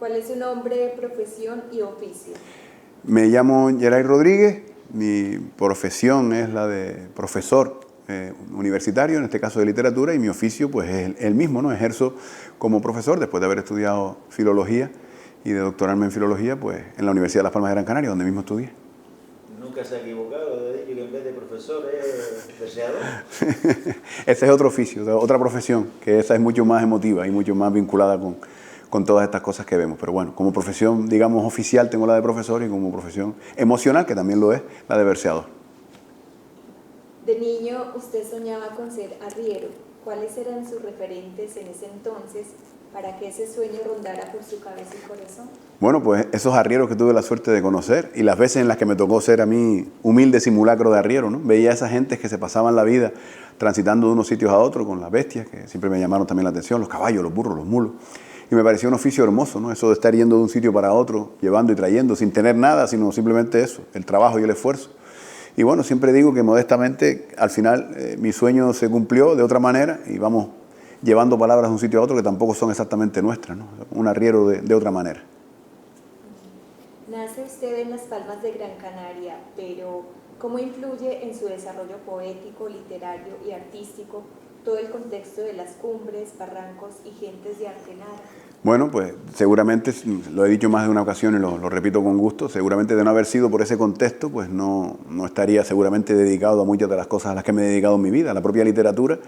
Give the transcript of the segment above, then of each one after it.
¿Cuál es su nombre, profesión y oficio? Me llamo Geray Rodríguez, mi profesión es la de profesor universitario, en este caso de literatura, y mi oficio pues es el mismo, ¿no? Ejerzo como profesor después de haber estudiado filología y de doctorarme en filología pues en la Universidad de Las Palmas de Gran Canaria, donde mismo estudié. Nunca se ha equivocado de dicho que en vez de profesor es deseador. Ese es otro oficio, otra profesión, que esa es mucho más emotiva y mucho más vinculada con todas estas cosas que vemos. Pero bueno, como profesión, digamos, oficial tengo la de profesor y como profesión emocional, que también lo es, la de verseador. De niño usted soñaba con ser arriero. ¿Cuáles eran sus referentes en ese entonces para que ese sueño rondara por su cabeza y corazón? Bueno, pues esos arrieros que tuve la suerte de conocer y las veces en las que me tocó ser a mí humilde simulacro de arriero, ¿no? Veía a esas gentes que se pasaban la vida transitando de unos sitios a otros con las bestias, que siempre me llamaron también la atención, los caballos, los burros, los mulos. Y me pareció un oficio hermoso, ¿no? Eso de estar yendo de un sitio para otro, llevando y trayendo, sin tener nada, sino simplemente eso, el trabajo y el esfuerzo. Y bueno, siempre digo que modestamente, al final, mi sueño se cumplió de otra manera y vamos llevando palabras de un sitio a otro que tampoco son exactamente nuestras, ¿no? Un arriero de otra manera. Nace usted en Las Palmas de Gran Canaria, pero ¿cómo influye en su desarrollo poético, literario y artístico todo el contexto de las cumbres, barrancos y gentes de Artenara? Bueno, pues seguramente, lo he dicho más de una ocasión y lo repito con gusto, seguramente de no haber sido por ese contexto, pues no estaría seguramente dedicado a muchas de las cosas a las que me he dedicado en mi vida, a la propia literatura,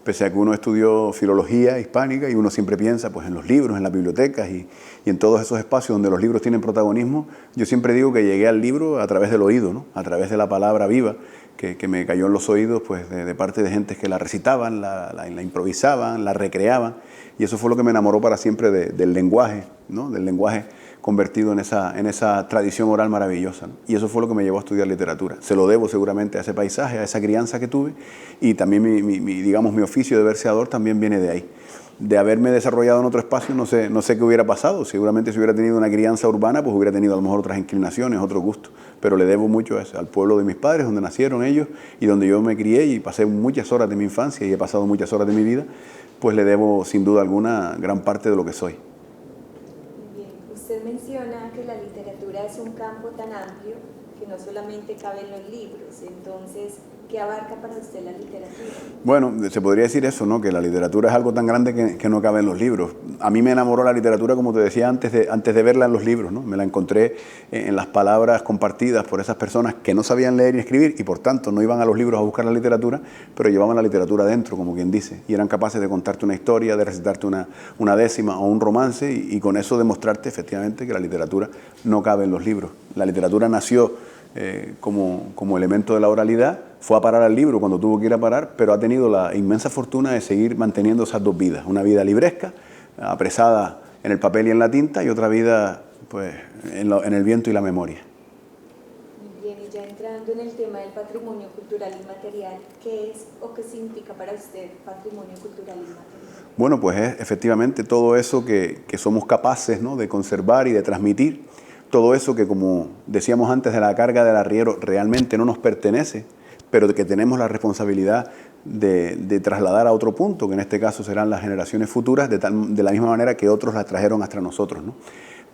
pese a que uno estudió filología hispánica y uno siempre piensa pues, en los libros, en las bibliotecas y en todos esos espacios donde los libros tienen protagonismo. Yo siempre digo que llegué al libro a través del oído, ¿no? A través de la palabra viva que me cayó en los oídos pues, de parte de gentes que la recitaban, la improvisaban, la recreaban, y eso fue lo que me enamoró para siempre del lenguaje, ¿no? Del lenguaje convertido en esa tradición oral maravillosa, ¿no? Y eso fue lo que me llevó a estudiar literatura. Se lo debo seguramente a ese paisaje, a esa crianza que tuve, y también mi oficio de verseador también viene de ahí. De haberme desarrollado en otro espacio, no sé qué hubiera pasado. Seguramente si hubiera tenido una crianza urbana, pues hubiera tenido a lo mejor otras inclinaciones, otro gusto. Pero le debo mucho a eso, al pueblo de mis padres, donde nacieron ellos y donde yo me crié y pasé muchas horas de mi infancia y he pasado muchas horas de mi vida, pues le debo sin duda alguna gran parte de lo que soy. Bien, usted menciona que la literatura es un campo tan amplio que no solamente cabe en los libros. Entonces, ¿qué abarca para usted la literatura? Bueno, se podría decir eso, ¿no? Que la literatura es algo tan grande que no cabe en los libros. A mí me enamoró la literatura, como te decía, antes de verla en los libros, ¿no? Me la encontré en las palabras compartidas por esas personas que no sabían leer ni escribir y por tanto no iban a los libros a buscar la literatura, pero llevaban la literatura dentro, como quien dice, y eran capaces de contarte una historia, de recitarte una décima o un romance y con eso demostrarte efectivamente que la literatura no cabe en los libros. La literatura nació como elemento de la oralidad, fue a parar al libro cuando tuvo que ir a parar, pero ha tenido la inmensa fortuna de seguir manteniendo esas dos vidas, una vida libresca, apresada en el papel y en la tinta, y otra vida pues, en el viento y la memoria. Muy bien, y ya entrando en el tema del patrimonio cultural inmaterial, ¿qué es o qué significa para usted patrimonio cultural inmaterial? Bueno, pues es efectivamente todo eso que somos capaces, ¿no? De conservar y de transmitir. Todo eso que, como decíamos antes de la carga del arriero, realmente no nos pertenece, pero que tenemos la responsabilidad de trasladar a otro punto, que en este caso serán las generaciones futuras, de la misma manera que otros las trajeron hasta nosotros, ¿no?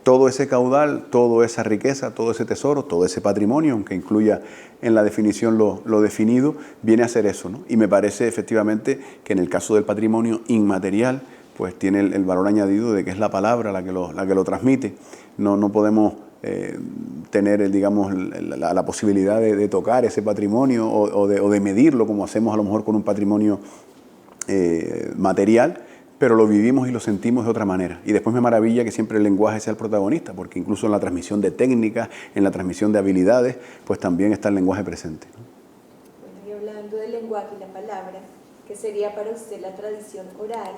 Todo ese caudal, toda esa riqueza, todo ese tesoro, todo ese patrimonio, aunque incluya en la definición lo definido, viene a ser eso, ¿no? Y me parece efectivamente que en el caso del patrimonio inmaterial, pues tiene el valor añadido de que es la palabra la que lo transmite. No podemos tener, digamos, la posibilidad de tocar ese patrimonio o de medirlo como hacemos a lo mejor con un patrimonio material, pero lo vivimos y lo sentimos de otra manera. Y después me maravilla que siempre el lenguaje sea el protagonista, porque incluso en la transmisión de técnicas, en la transmisión de habilidades, pues también está el lenguaje presente, ¿no? Bueno, y hablando del lenguaje y la palabra, ¿qué sería para usted la tradición oral?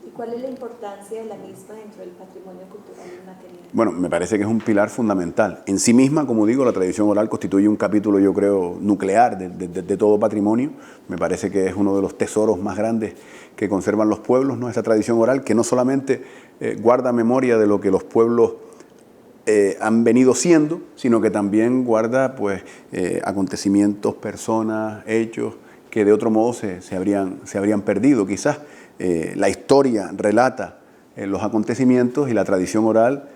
¿Y cuál es la importancia de la misma dentro del patrimonio cultural inmaterial? Bueno, me parece que es un pilar fundamental. En sí misma, como digo, la tradición oral constituye un capítulo, yo creo, nuclear de todo patrimonio. Me parece que es uno de los tesoros más grandes que conservan los pueblos, ¿no? Esa tradición oral que no solamente guarda memoria de lo que los pueblos han venido siendo, sino que también guarda pues, acontecimientos, personas, hechos que de otro modo se habrían perdido. Quizás la historia relata los acontecimientos y la tradición oral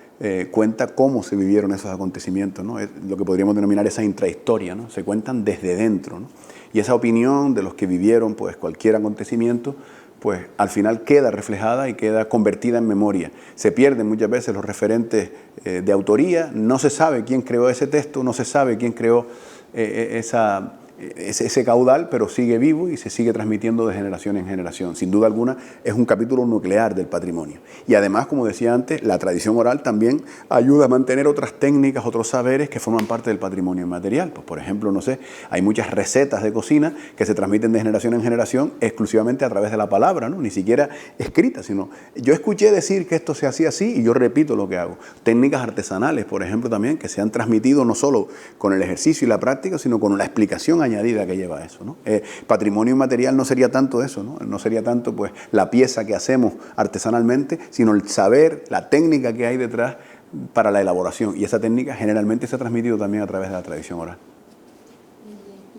cuenta cómo se vivieron esos acontecimientos, ¿no? Es lo que podríamos denominar esa intrahistoria, ¿no? Se cuentan desde dentro, ¿no? Y esa opinión de los que vivieron pues, cualquier acontecimiento, pues al final queda reflejada y queda convertida en memoria. Se pierden muchas veces los referentes de autoría, no se sabe quién creó ese texto, no se sabe quién creó ese caudal, pero sigue vivo y se sigue transmitiendo de generación en generación. Sin duda alguna es un capítulo nuclear del patrimonio. Y además, como decía antes, la tradición oral también ayuda a mantener otras técnicas, otros saberes que forman parte del patrimonio inmaterial. Pues, por ejemplo, no sé, hay muchas recetas de cocina que se transmiten de generación en generación exclusivamente a través de la palabra, ¿no? Ni siquiera escrita, sino yo escuché decir que esto se hacía así y yo repito lo que hago. Técnicas artesanales, por ejemplo, también, que se han transmitido no solo con el ejercicio y la práctica, sino con la explicación añadida que lleva eso, ¿no? Patrimonio inmaterial no sería tanto eso, ¿no? No sería tanto pues la pieza que hacemos artesanalmente, sino el saber, la técnica que hay detrás para la elaboración. Y esa técnica generalmente se ha transmitido también a través de la tradición oral.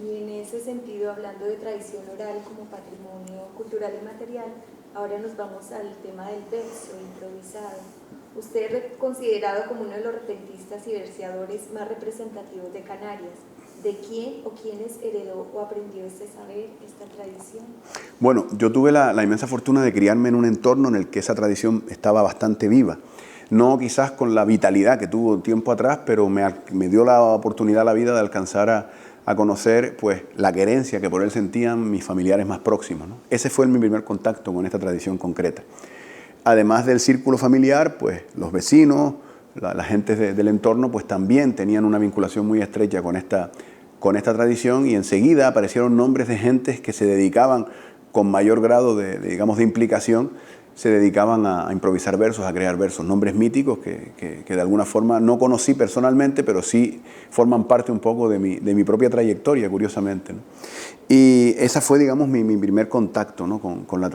Y en ese sentido, hablando de tradición oral como patrimonio cultural y material, ahora nos vamos al tema del verso improvisado. Usted es considerado como uno de los repentistas y verseadores más representativos de Canarias. ¿De quién o quiénes heredó o aprendió este saber, esta tradición? Bueno, yo tuve la inmensa fortuna de criarme en un entorno en el que esa tradición estaba bastante viva. No quizás con la vitalidad que tuvo tiempo atrás, pero me dio la oportunidad la vida de alcanzar a conocer pues, la querencia que por él sentían mis familiares más próximos, ¿no? Ese fue mi primer contacto con esta tradición concreta. Además del círculo familiar, pues los vecinos, la gente del entorno, pues también tenían una vinculación muy estrecha con esta tradición, y enseguida aparecieron nombres de gentes que se dedicaban con mayor grado de implicación, se dedicaban a improvisar versos, a crear versos, nombres míticos que de alguna forma no conocí personalmente, pero sí forman parte un poco de mi propia trayectoria, curiosamente, ¿no? Y esa fue, digamos, mi primer contacto, ¿no? con la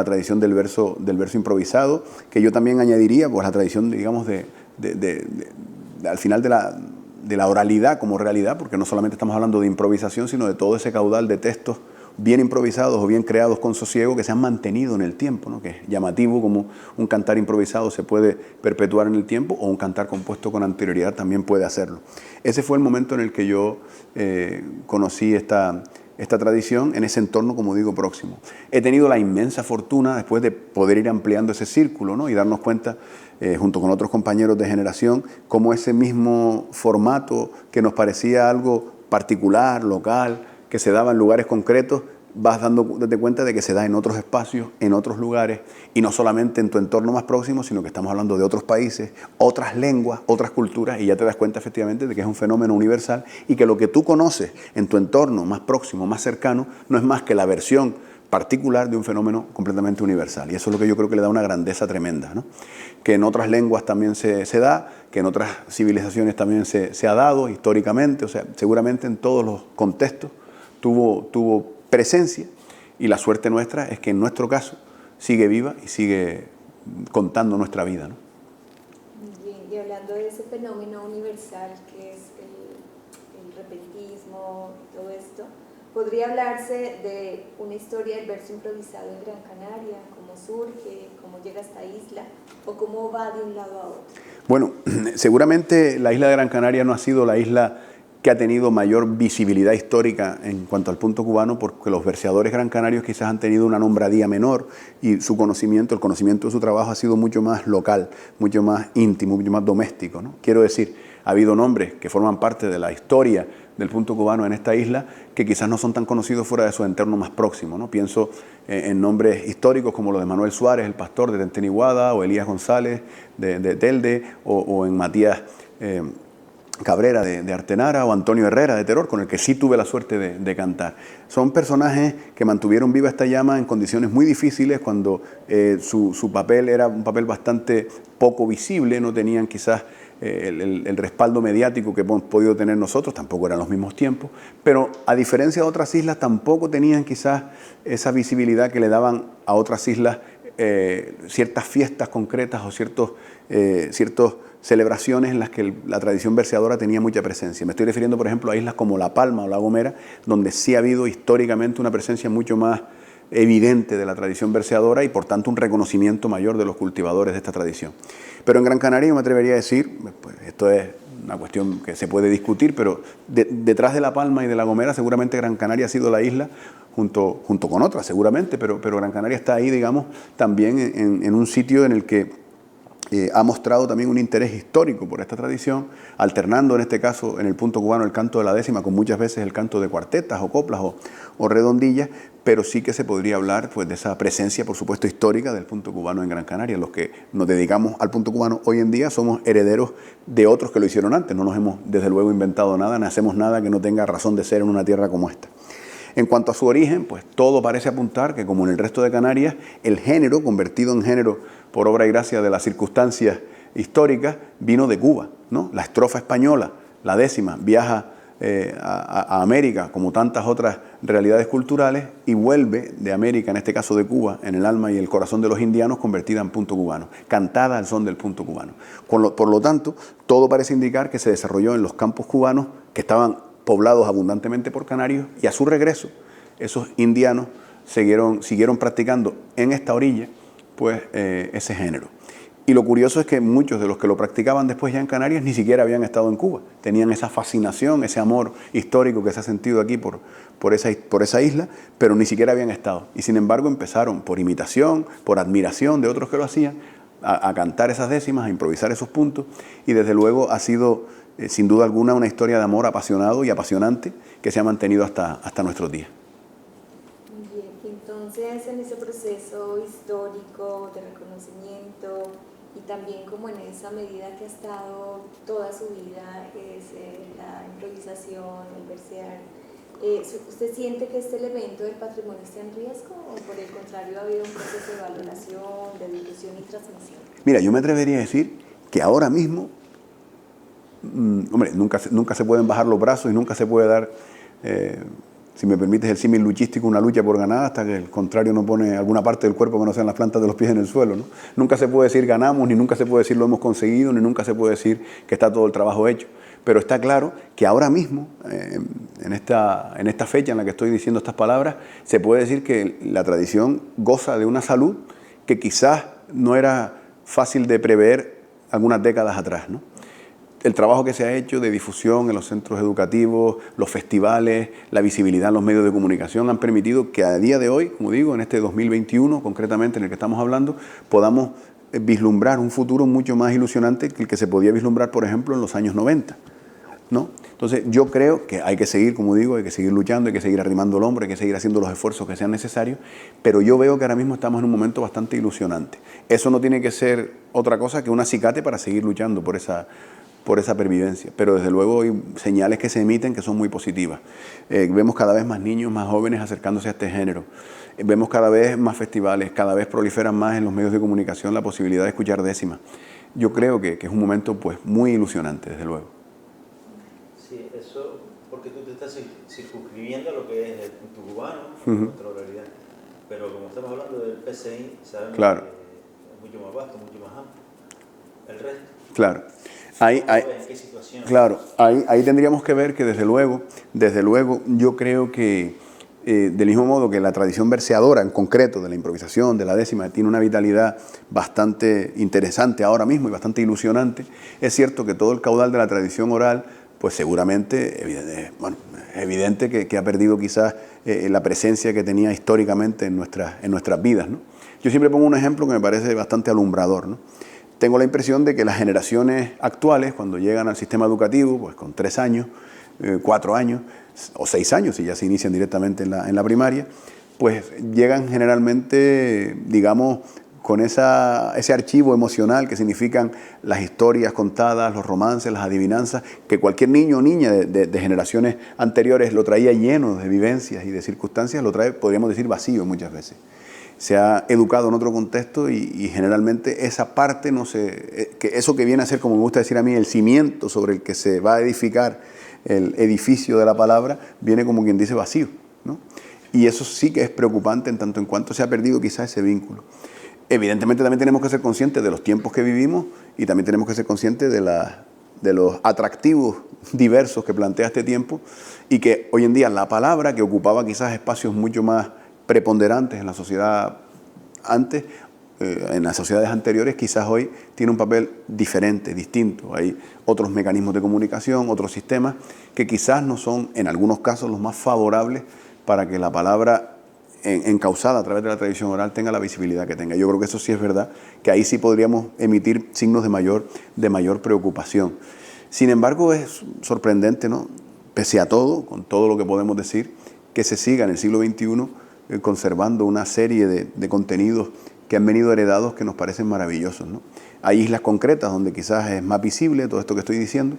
tradición del verso improvisado, que yo también añadiría pues la tradición, digamos, al final de la oralidad como realidad, porque no solamente estamos hablando de improvisación, sino de todo ese caudal de textos bien improvisados o bien creados con sosiego que se han mantenido en el tiempo, ¿no? Que es llamativo como un cantar improvisado se puede perpetuar en el tiempo, o un cantar compuesto con anterioridad también puede hacerlo. Ese fue el momento en el que yo conocí esta tradición en ese entorno, como digo, próximo. He tenido la inmensa fortuna después de poder ir ampliando ese círculo, ¿no? Y darnos cuenta, junto con otros compañeros de generación, cómo ese mismo formato que nos parecía algo particular, local, que se daba en lugares concretos, vas dándote cuenta de que se da en otros espacios, en otros lugares, y no solamente en tu entorno más próximo, sino que estamos hablando de otros países, otras lenguas, otras culturas, y ya te das cuenta efectivamente de que es un fenómeno universal y que lo que tú conoces en tu entorno más próximo, más cercano, no es más que la versión particular de un fenómeno completamente universal. Y eso es lo que yo creo que le da una grandeza tremenda, ¿no? Que en otras lenguas también se da, que en otras civilizaciones también se ha dado históricamente, o sea, seguramente en todos los contextos tuvo presencia, y la suerte nuestra es que en nuestro caso sigue viva y sigue contando nuestra vida, ¿no? Bien, y hablando de ese fenómeno universal que es el repentismo y todo esto, ¿podría hablarse de una historia del verso improvisado en Gran Canaria? ¿Cómo surge? ¿Cómo llega a esta isla? ¿O cómo va de un lado a otro? Bueno, seguramente la isla de Gran Canaria no ha sido la isla que ha tenido mayor visibilidad histórica en cuanto al punto cubano, porque los verseadores gran canarios quizás han tenido una nombradía menor, y su conocimiento, el conocimiento de su trabajo ha sido mucho más local, mucho más íntimo, mucho más doméstico, ¿no? Quiero decir, ha habido nombres que forman parte de la historia del punto cubano en esta isla que quizás no son tan conocidos fuera de su entorno más próximo, ¿no? Pienso en nombres históricos como los de Manuel Suárez, el pastor de Tenteniguada, o Elías González de Telde, o en Matías Cabrera de Artenara, o Antonio Herrera de Teror, con el que sí tuve la suerte de cantar. Son personajes que mantuvieron viva esta llama en condiciones muy difíciles, cuando su papel era un papel bastante poco visible, no tenían quizás el respaldo mediático que hemos podido tener nosotros, tampoco eran los mismos tiempos, pero a diferencia de otras islas tampoco tenían quizás esa visibilidad que le daban a otras islas ciertas fiestas concretas o ciertos celebraciones en las que la tradición verseadora tenía mucha presencia. Me estoy refiriendo, por ejemplo, a islas como La Palma o La Gomera, donde sí ha habido históricamente una presencia mucho más evidente de la tradición verseadora y por tanto un reconocimiento mayor de los cultivadores de esta tradición. Pero en Gran Canaria yo me atrevería a decir, pues esto es una cuestión que se puede discutir, pero detrás de La Palma y de La Gomera seguramente Gran Canaria ha sido la isla, junto con otras seguramente, pero Gran Canaria está ahí, digamos, también en un sitio en el que ha mostrado también un interés histórico por esta tradición, alternando en este caso en el punto cubano el canto de la décima con muchas veces el canto de cuartetas o coplas o redondillas, pero sí que se podría hablar pues de esa presencia, por supuesto, histórica del punto cubano en Gran Canaria. Los que nos dedicamos al punto cubano hoy en día somos herederos de otros que lo hicieron antes, no nos hemos desde luego inventado nada, no hacemos nada que no tenga razón de ser en una tierra como esta. En cuanto a su origen, pues todo parece apuntar que, como en el resto de Canarias, el género, convertido en género por obra y gracia de las circunstancias históricas, vino de Cuba, ¿no? La estrofa española, la décima, viaja a América, como tantas otras realidades culturales, y vuelve de América, en este caso de Cuba, en el alma y el corazón de los indianos, convertida en punto cubano, cantada al son del punto cubano. Por lo tanto, todo parece indicar que se desarrolló en los campos cubanos, que estaban poblados abundantemente por canarios, y a su regreso esos indianos siguieron practicando en esta orilla pues ese género. Y lo curioso es que muchos de los que lo practicaban después ya en Canarias ni siquiera habían estado en Cuba, tenían esa fascinación, ese amor histórico que se ha sentido aquí por esa isla, pero ni siquiera habían estado. Y sin embargo empezaron por imitación, por admiración de otros que lo hacían, a cantar esas décimas, a improvisar esos puntos, y desde luego ha sido sin duda alguna una historia de amor apasionado y apasionante que se ha mantenido hasta nuestros días. Bien, entonces en ese proceso histórico de reconocimiento y también como en esa medida que ha estado toda su vida es la improvisación, el versear, ¿usted siente que este elemento del patrimonio está en riesgo o por el contrario ha habido un proceso de valoración, de difusión y transmisión? Mira, yo me atrevería a decir que ahora mismo hombre, nunca se pueden bajar los brazos y nunca se puede dar, si me permites el símil luchístico, una lucha por ganar hasta que el contrario no pone alguna parte del cuerpo que no sean las plantas de los pies en el suelo, ¿no? Nunca se puede decir ganamos, ni nunca se puede decir lo hemos conseguido, ni nunca se puede decir que está todo el trabajo hecho. Pero está claro que ahora mismo, en esta fecha en la que estoy diciendo estas palabras, se puede decir que la tradición goza de una salud que quizás no era fácil de prever algunas décadas atrás, ¿no? El trabajo que se ha hecho de difusión en los centros educativos, los festivales, la visibilidad en los medios de comunicación han permitido que a día de hoy, como digo, en este 2021 concretamente en el que estamos hablando, podamos vislumbrar un futuro mucho más ilusionante que el que se podía vislumbrar, por ejemplo, en los años 90, ¿no? Entonces yo creo que hay que seguir, como digo, hay que seguir luchando, hay que seguir arrimando el hombro, hay que seguir haciendo los esfuerzos que sean necesarios, pero yo veo que ahora mismo estamos en un momento bastante ilusionante. Eso no tiene que ser otra cosa que un acicate para seguir luchando por esa pervivencia, pero desde luego hay señales que se emiten que son muy positivas. Vemos cada vez más niños, más jóvenes acercándose a este género, vemos cada vez más festivales, cada vez proliferan más en los medios de comunicación la posibilidad de escuchar décimas. Yo creo que es un momento pues muy ilusionante, desde luego. Sí, eso porque tú te estás circunscribiendo a lo que es el punto cubano, nuestra realidad, pero como estamos hablando del PCI, sabemos Claro. que es mucho más vasto, mucho más amplio. El resto. Claro. ¿En qué situación? Claro, ahí tendríamos que ver que desde luego, yo creo que del mismo modo que la tradición verseadora en concreto de la improvisación, de la décima, tiene una vitalidad bastante interesante ahora mismo y bastante ilusionante, es cierto que todo el caudal de la tradición oral, pues seguramente, es evidente que ha perdido quizás la presencia que tenía históricamente en nuestras vidas, ¿no? Yo siempre pongo un ejemplo que me parece bastante alumbrador, ¿no? Tengo la impresión de que las generaciones actuales, cuando llegan al sistema educativo, pues con 3 años, 4 años o 6 años, si ya se inician directamente en la primaria, pues llegan generalmente, digamos, con ese archivo emocional que significan las historias contadas, los romances, las adivinanzas, que cualquier niño o niña de generaciones anteriores lo traía lleno de vivencias y de circunstancias, lo trae, podríamos decir, vacío muchas veces. Se ha educado en otro contexto y generalmente esa parte eso que viene a ser, como me gusta decir a mí, el cimiento sobre el que se va a edificar el edificio de la palabra, viene como quien dice vacío, ¿no? Y eso sí que es preocupante en tanto en cuanto se ha perdido quizás ese vínculo. Evidentemente también tenemos que ser conscientes de los tiempos que vivimos y también tenemos que ser conscientes de los atractivos diversos que plantea este tiempo y que hoy en día la palabra, que ocupaba quizás espacios mucho más preponderantes en la sociedad antes, en las sociedades anteriores, quizás hoy tiene un papel diferente, distinto. Hay otros mecanismos de comunicación, otros sistemas que quizás no son, en algunos casos, los más favorables para que la palabra encauzada a través de la tradición oral tenga la visibilidad que tenga. Yo creo que eso sí es verdad, que ahí sí podríamos emitir signos de mayor preocupación. Sin embargo, es sorprendente, ¿no? Pese a todo, con todo lo que podemos decir, que se siga en el siglo XXI conservando una serie de contenidos que han venido heredados que nos parecen maravillosos, ¿no? Hay islas concretas donde quizás es más visible todo esto que estoy diciendo,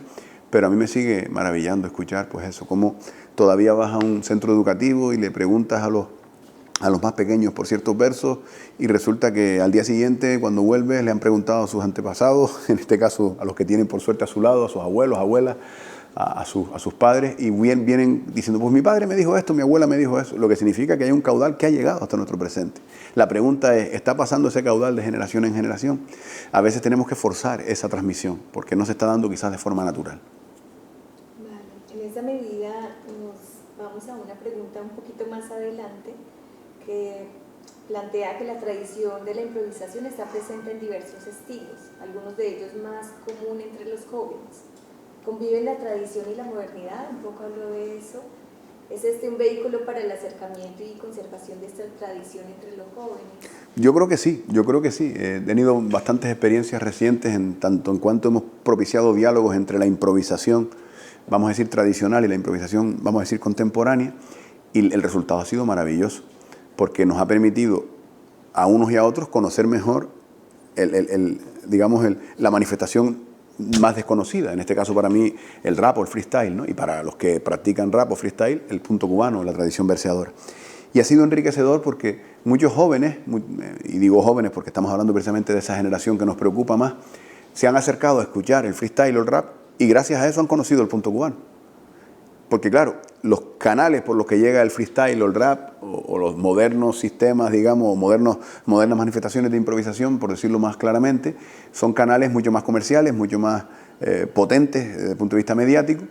pero a mí me sigue maravillando escuchar pues eso, como todavía vas a un centro educativo y le preguntas a los más pequeños por ciertos versos y resulta que al día siguiente cuando vuelves le han preguntado a sus antepasados, en este caso a los que tienen por suerte a su lado, a sus abuelos, abuelas, a sus padres, y vienen diciendo, pues mi padre me dijo esto, mi abuela me dijo eso, lo que significa que hay un caudal que ha llegado hasta nuestro presente. La pregunta es, ¿está pasando ese caudal de generación en generación? A veces tenemos que forzar esa transmisión, porque no se está dando quizás de forma natural. Vale. En esa medida nos vamos a una pregunta un poquito más adelante, que plantea que la tradición de la improvisación está presente en diversos estilos, algunos de ellos más común entre los jóvenes. ¿Conviven la tradición y la modernidad? Un poco hablo de eso. ¿Es este un vehículo para el acercamiento y conservación de esta tradición entre los jóvenes? Yo creo que sí, He tenido bastantes experiencias recientes en tanto en cuanto hemos propiciado diálogos entre la improvisación, vamos a decir tradicional, y la improvisación, vamos a decir contemporánea, y el resultado ha sido maravilloso, porque nos ha permitido a unos y a otros conocer mejor la manifestación más desconocida, en este caso para mí el rap o el freestyle, ¿no? Y para los que practican rap o freestyle, el punto cubano, la tradición verseadora. Y ha sido enriquecedor porque muchos jóvenes, y digo jóvenes porque estamos hablando precisamente de esa generación que nos preocupa más, se han acercado a escuchar el freestyle o el rap y gracias a eso han conocido el punto cubano. Porque claro, los canales por los que llega el freestyle o el rap o los modernos sistemas, digamos, modernas manifestaciones de improvisación, por decirlo más claramente, son canales mucho más comerciales, mucho más potentes desde el punto de vista mediático.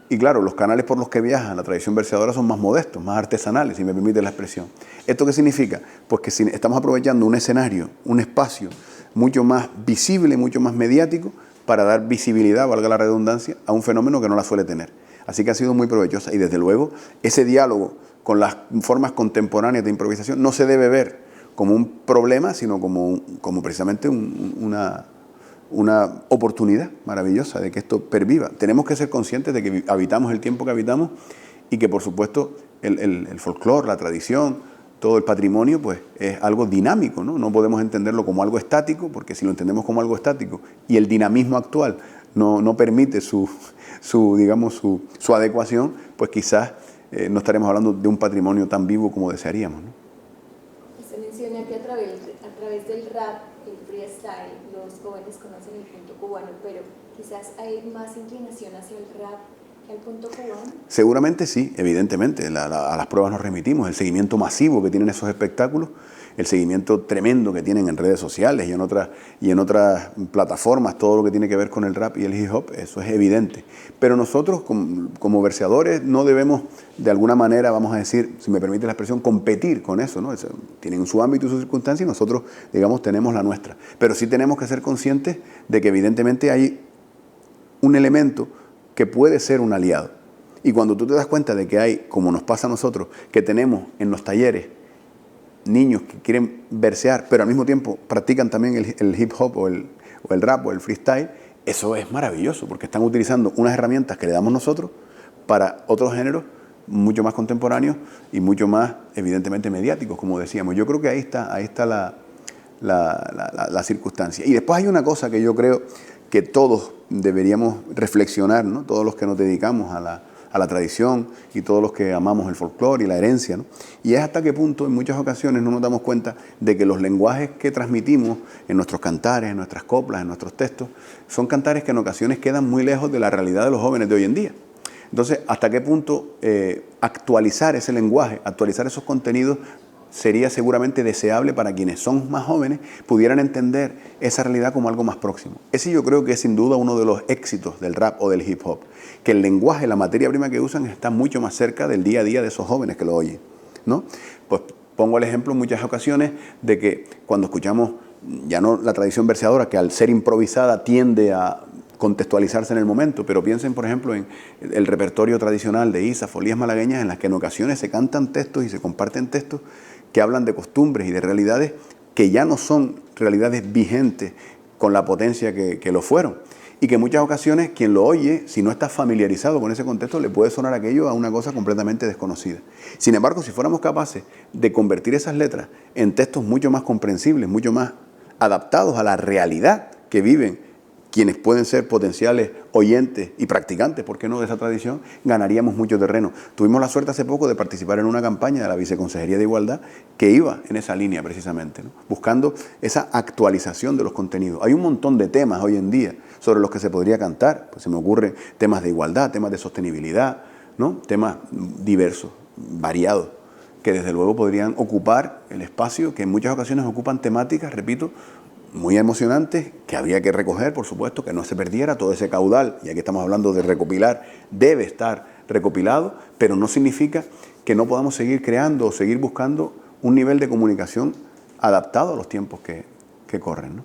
Y claro, los canales por los que viaja la tradición verseadora son más modestos, más artesanales, si me permite la expresión. ¿Esto qué significa? Pues que si estamos aprovechando un escenario, un espacio mucho más visible, mucho más mediático, para dar visibilidad, valga la redundancia, a un fenómeno que no la suele tener. Así que ha sido muy provechosa y desde luego ese diálogo con las formas contemporáneas de improvisación no se debe ver como un problema, sino como precisamente una oportunidad maravillosa de que esto perviva. Tenemos que ser conscientes de que habitamos el tiempo que habitamos y que por supuesto el folclore, la tradición, todo el patrimonio pues es algo dinámico, ¿no? No podemos entenderlo como algo estático, porque si lo entendemos como algo estático y el dinamismo actual no permite su adecuación, pues quizás no estaremos hablando de un patrimonio tan vivo como desearíamos, ¿no? Se menciona que a través del rap, el freestyle, los jóvenes conocen el punto cubano, pero quizás hay más inclinación hacia el rap que al punto cubano. Seguramente sí, evidentemente. A las pruebas nos remitimos, el seguimiento masivo que tienen esos espectáculos, el seguimiento tremendo que tienen en redes sociales y en otras plataformas, todo lo que tiene que ver con el rap y el hip hop, eso es evidente. Pero nosotros como verseadores no debemos de alguna manera, vamos a decir, si me permite la expresión, competir con eso, ¿no? Tienen su ámbito y sus circunstancias y nosotros, digamos, tenemos la nuestra. Pero sí tenemos que ser conscientes de que evidentemente hay un elemento que puede ser un aliado. Y cuando tú te das cuenta de que hay, como nos pasa a nosotros, que tenemos en los talleres niños que quieren versear, pero al mismo tiempo practican también el hip hop o el rap o el freestyle, eso es maravilloso, porque están utilizando unas herramientas que le damos nosotros para otros géneros mucho más contemporáneos y mucho más, evidentemente, mediáticos, como decíamos. Yo creo que ahí está la circunstancia. Y después hay una cosa que yo creo que todos deberíamos reflexionar, ¿no? Todos los que nos dedicamos a la tradición y todos los que amamos el folclore y la herencia, ¿no? Y es hasta qué punto en muchas ocasiones no nos damos cuenta de que los lenguajes que transmitimos en nuestros cantares, en nuestras coplas, en nuestros textos, son cantares que en ocasiones quedan muy lejos de la realidad de los jóvenes de hoy en día. Entonces, hasta qué punto actualizar ese lenguaje, actualizar esos contenidos, sería seguramente deseable para quienes son más jóvenes, pudieran entender esa realidad como algo más próximo. Ese yo creo que es sin duda uno de los éxitos del rap o del hip hop, que el lenguaje, la materia prima que usan está mucho más cerca del día a día de esos jóvenes que lo oyen, ¿no? Pues Pongo el ejemplo en muchas ocasiones de que cuando escuchamos ya no la tradición verseadora, que al ser improvisada tiende a contextualizarse en el momento, pero piensen, por ejemplo, en el repertorio tradicional de Isa, folías malagueñas, en las que en ocasiones se cantan textos y se comparten textos que hablan de costumbres y de realidades que ya no son realidades vigentes con la potencia que lo fueron. Y que en muchas ocasiones quien lo oye, si no está familiarizado con ese contexto, le puede sonar aquello a una cosa completamente desconocida. Sin embargo, si fuéramos capaces de convertir esas letras en textos mucho más comprensibles, mucho más adaptados a la realidad que viven quienes pueden ser potenciales oyentes y practicantes, ¿por qué no?, de esa tradición, ganaríamos mucho terreno. Tuvimos la suerte hace poco de participar en una campaña de la Viceconsejería de Igualdad que iba en esa línea precisamente, ¿no?, buscando esa actualización de los contenidos. Hay un montón de temas hoy en día sobre los que se podría cantar, pues se me ocurren temas de igualdad, temas de sostenibilidad, ¿no?, temas diversos, variados, que desde luego podrían ocupar el espacio que en muchas ocasiones ocupan temáticas, repito, muy emocionantes, que habría que recoger, por supuesto, que no se perdiera todo ese caudal, y aquí estamos hablando de recopilar, debe estar recopilado, pero no significa que no podamos seguir creando o seguir buscando un nivel de comunicación adaptado a los tiempos que corren, ¿no?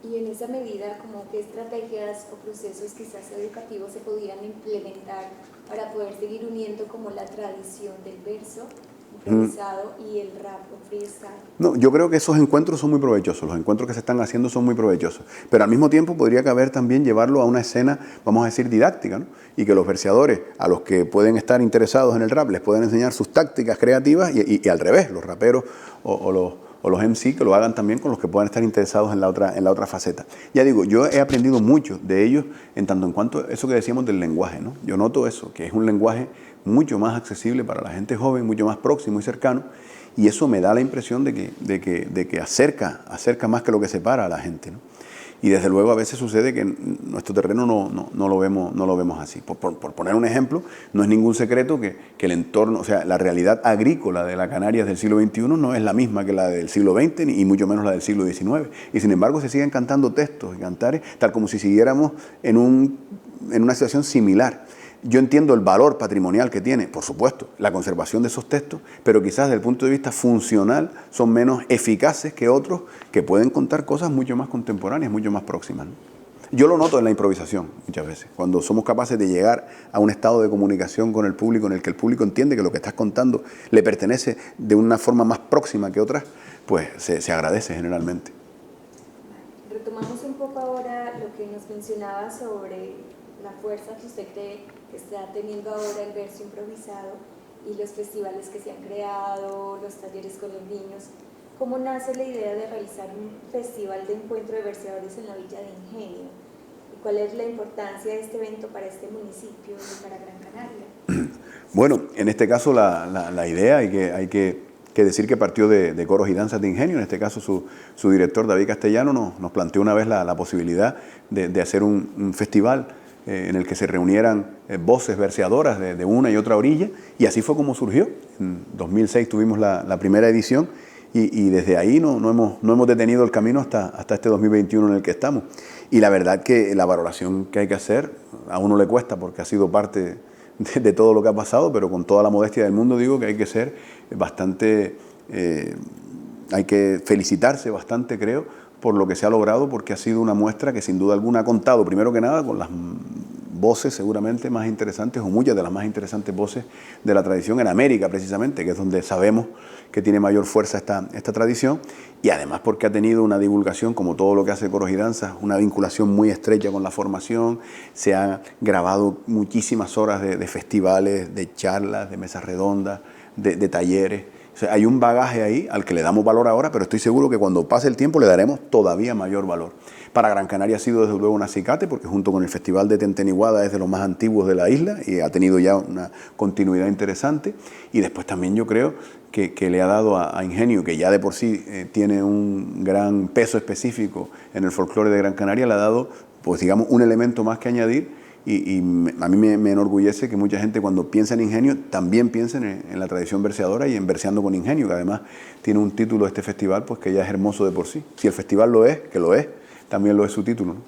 Y en esa medida, ¿como qué estrategias o procesos quizás educativos se podrían implementar para poder seguir uniendo como la tradición del verso improvisado y el rap o freestyle? No, yo creo que esos encuentros son muy provechosos, los encuentros que se están haciendo son muy provechosos, pero al mismo tiempo podría caber también llevarlo a una escena, vamos a decir, didáctica, ¿no?, y que los verseadores, a los que pueden estar interesados en el rap, les puedan enseñar sus tácticas creativas y al revés, los raperos o los MC que lo hagan también con los que puedan estar interesados en la otra faceta. Ya digo, yo he aprendido mucho de ellos en tanto en cuanto eso que decíamos del lenguaje, ¿no? Yo noto eso, que es un lenguaje mucho más accesible para la gente joven, mucho más próximo y cercano, y eso me da la impresión de que acerca más que lo que separa a la gente, ¿no? Y desde luego a veces sucede que en nuestro terreno no lo vemos así. Por poner un ejemplo, no es ningún secreto que el entorno, o sea, la realidad agrícola de la Canarias del siglo XXI no es la misma que la del siglo XX, y mucho menos la del siglo XIX. Y sin embargo se siguen cantando textos y cantares tal como si siguiéramos en una situación similar. Yo entiendo el valor patrimonial que tiene, por supuesto, la conservación de esos textos, pero quizás desde el punto de vista funcional son menos eficaces que otros que pueden contar cosas mucho más contemporáneas, mucho más próximas, ¿no? Yo lo noto en la improvisación muchas veces, cuando somos capaces de llegar a un estado de comunicación con el público en el que el público entiende que lo que estás contando le pertenece de una forma más próxima que otras, pues se agradece generalmente. Retomamos un poco ahora lo que nos mencionaba sobre la fuerza que usted cree que está teniendo ahora el verso improvisado y los festivales que se han creado, los talleres con los niños. ¿Cómo nace la idea de realizar un festival de encuentro de verseadores en la Villa de Ingenio? ¿Y cuál es la importancia de este evento para este municipio y para Gran Canaria? Bueno, en este caso la idea hay que decir que partió de Coros y Danzas de Ingenio. En este caso su director David Castellano nos planteó una vez la posibilidad de hacer un festival en el que se reunieran voces verseadoras de una y otra orilla, y así fue como surgió. En 2006 tuvimos la primera edición y desde ahí no hemos detenido el camino hasta este 2021 en el que estamos. Y la verdad que la valoración que hay que hacer, a uno le cuesta porque ha sido parte de todo lo que ha pasado, pero con toda la modestia del mundo digo que hay que ser bastante, hay que felicitarse bastante, creo, por lo que se ha logrado, porque ha sido una muestra que sin duda alguna ha contado, primero que nada, con las voces seguramente más interesantes, o muchas de las más interesantes voces de la tradición en América, precisamente, que es donde sabemos que tiene mayor fuerza esta tradición, y además porque ha tenido una divulgación, como todo lo que hace Coros y Danzas, una vinculación muy estrecha con la formación. Se han grabado muchísimas horas de festivales, de charlas, de mesas redondas, de talleres. O sea, hay un bagaje ahí al que le damos valor ahora, pero estoy seguro que cuando pase el tiempo le daremos todavía mayor valor. Para Gran Canaria ha sido desde luego un acicate, porque junto con el Festival de Tenteniguada es de los más antiguos de la isla y ha tenido ya una continuidad interesante. Y después también yo creo que le ha dado a Ingenio, que ya de por sí tiene un gran peso específico en el folclore de Gran Canaria, le ha dado, pues digamos, un elemento más que añadir. Y a mí me enorgullece que mucha gente cuando piensa en Ingenio también piensen en la tradición verseadora y en Verseando con Ingenio, que además tiene un título de este festival pues que ya es hermoso de por sí. Si el festival lo es, que lo es, también lo es su título, ¿no?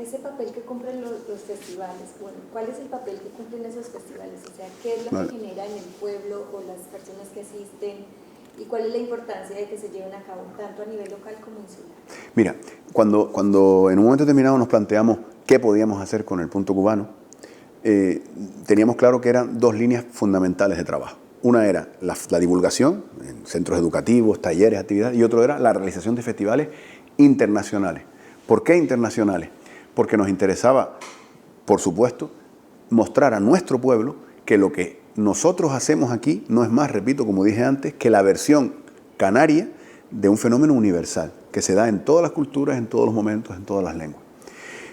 ese papel que cumplen los festivales, bueno, ¿cuál es el papel que cumplen esos festivales? O sea, ¿qué es lo que genera en el pueblo o las personas que asisten? ¿Y cuál es la importancia de que se lleven a cabo tanto a nivel local como insular? Mira, cuando en un momento determinado nos planteamos qué podíamos hacer con el punto cubano, teníamos claro que eran dos líneas fundamentales de trabajo. Una era la divulgación en centros educativos, talleres, actividades, y otro era la realización de festivales internacionales. ¿Por qué internacionales? Porque nos interesaba, por supuesto, mostrar a nuestro pueblo que lo que nosotros hacemos aquí no es más, repito, como dije antes, que la versión canaria de un fenómeno universal, que se da en todas las culturas, en todos los momentos, en todas las lenguas.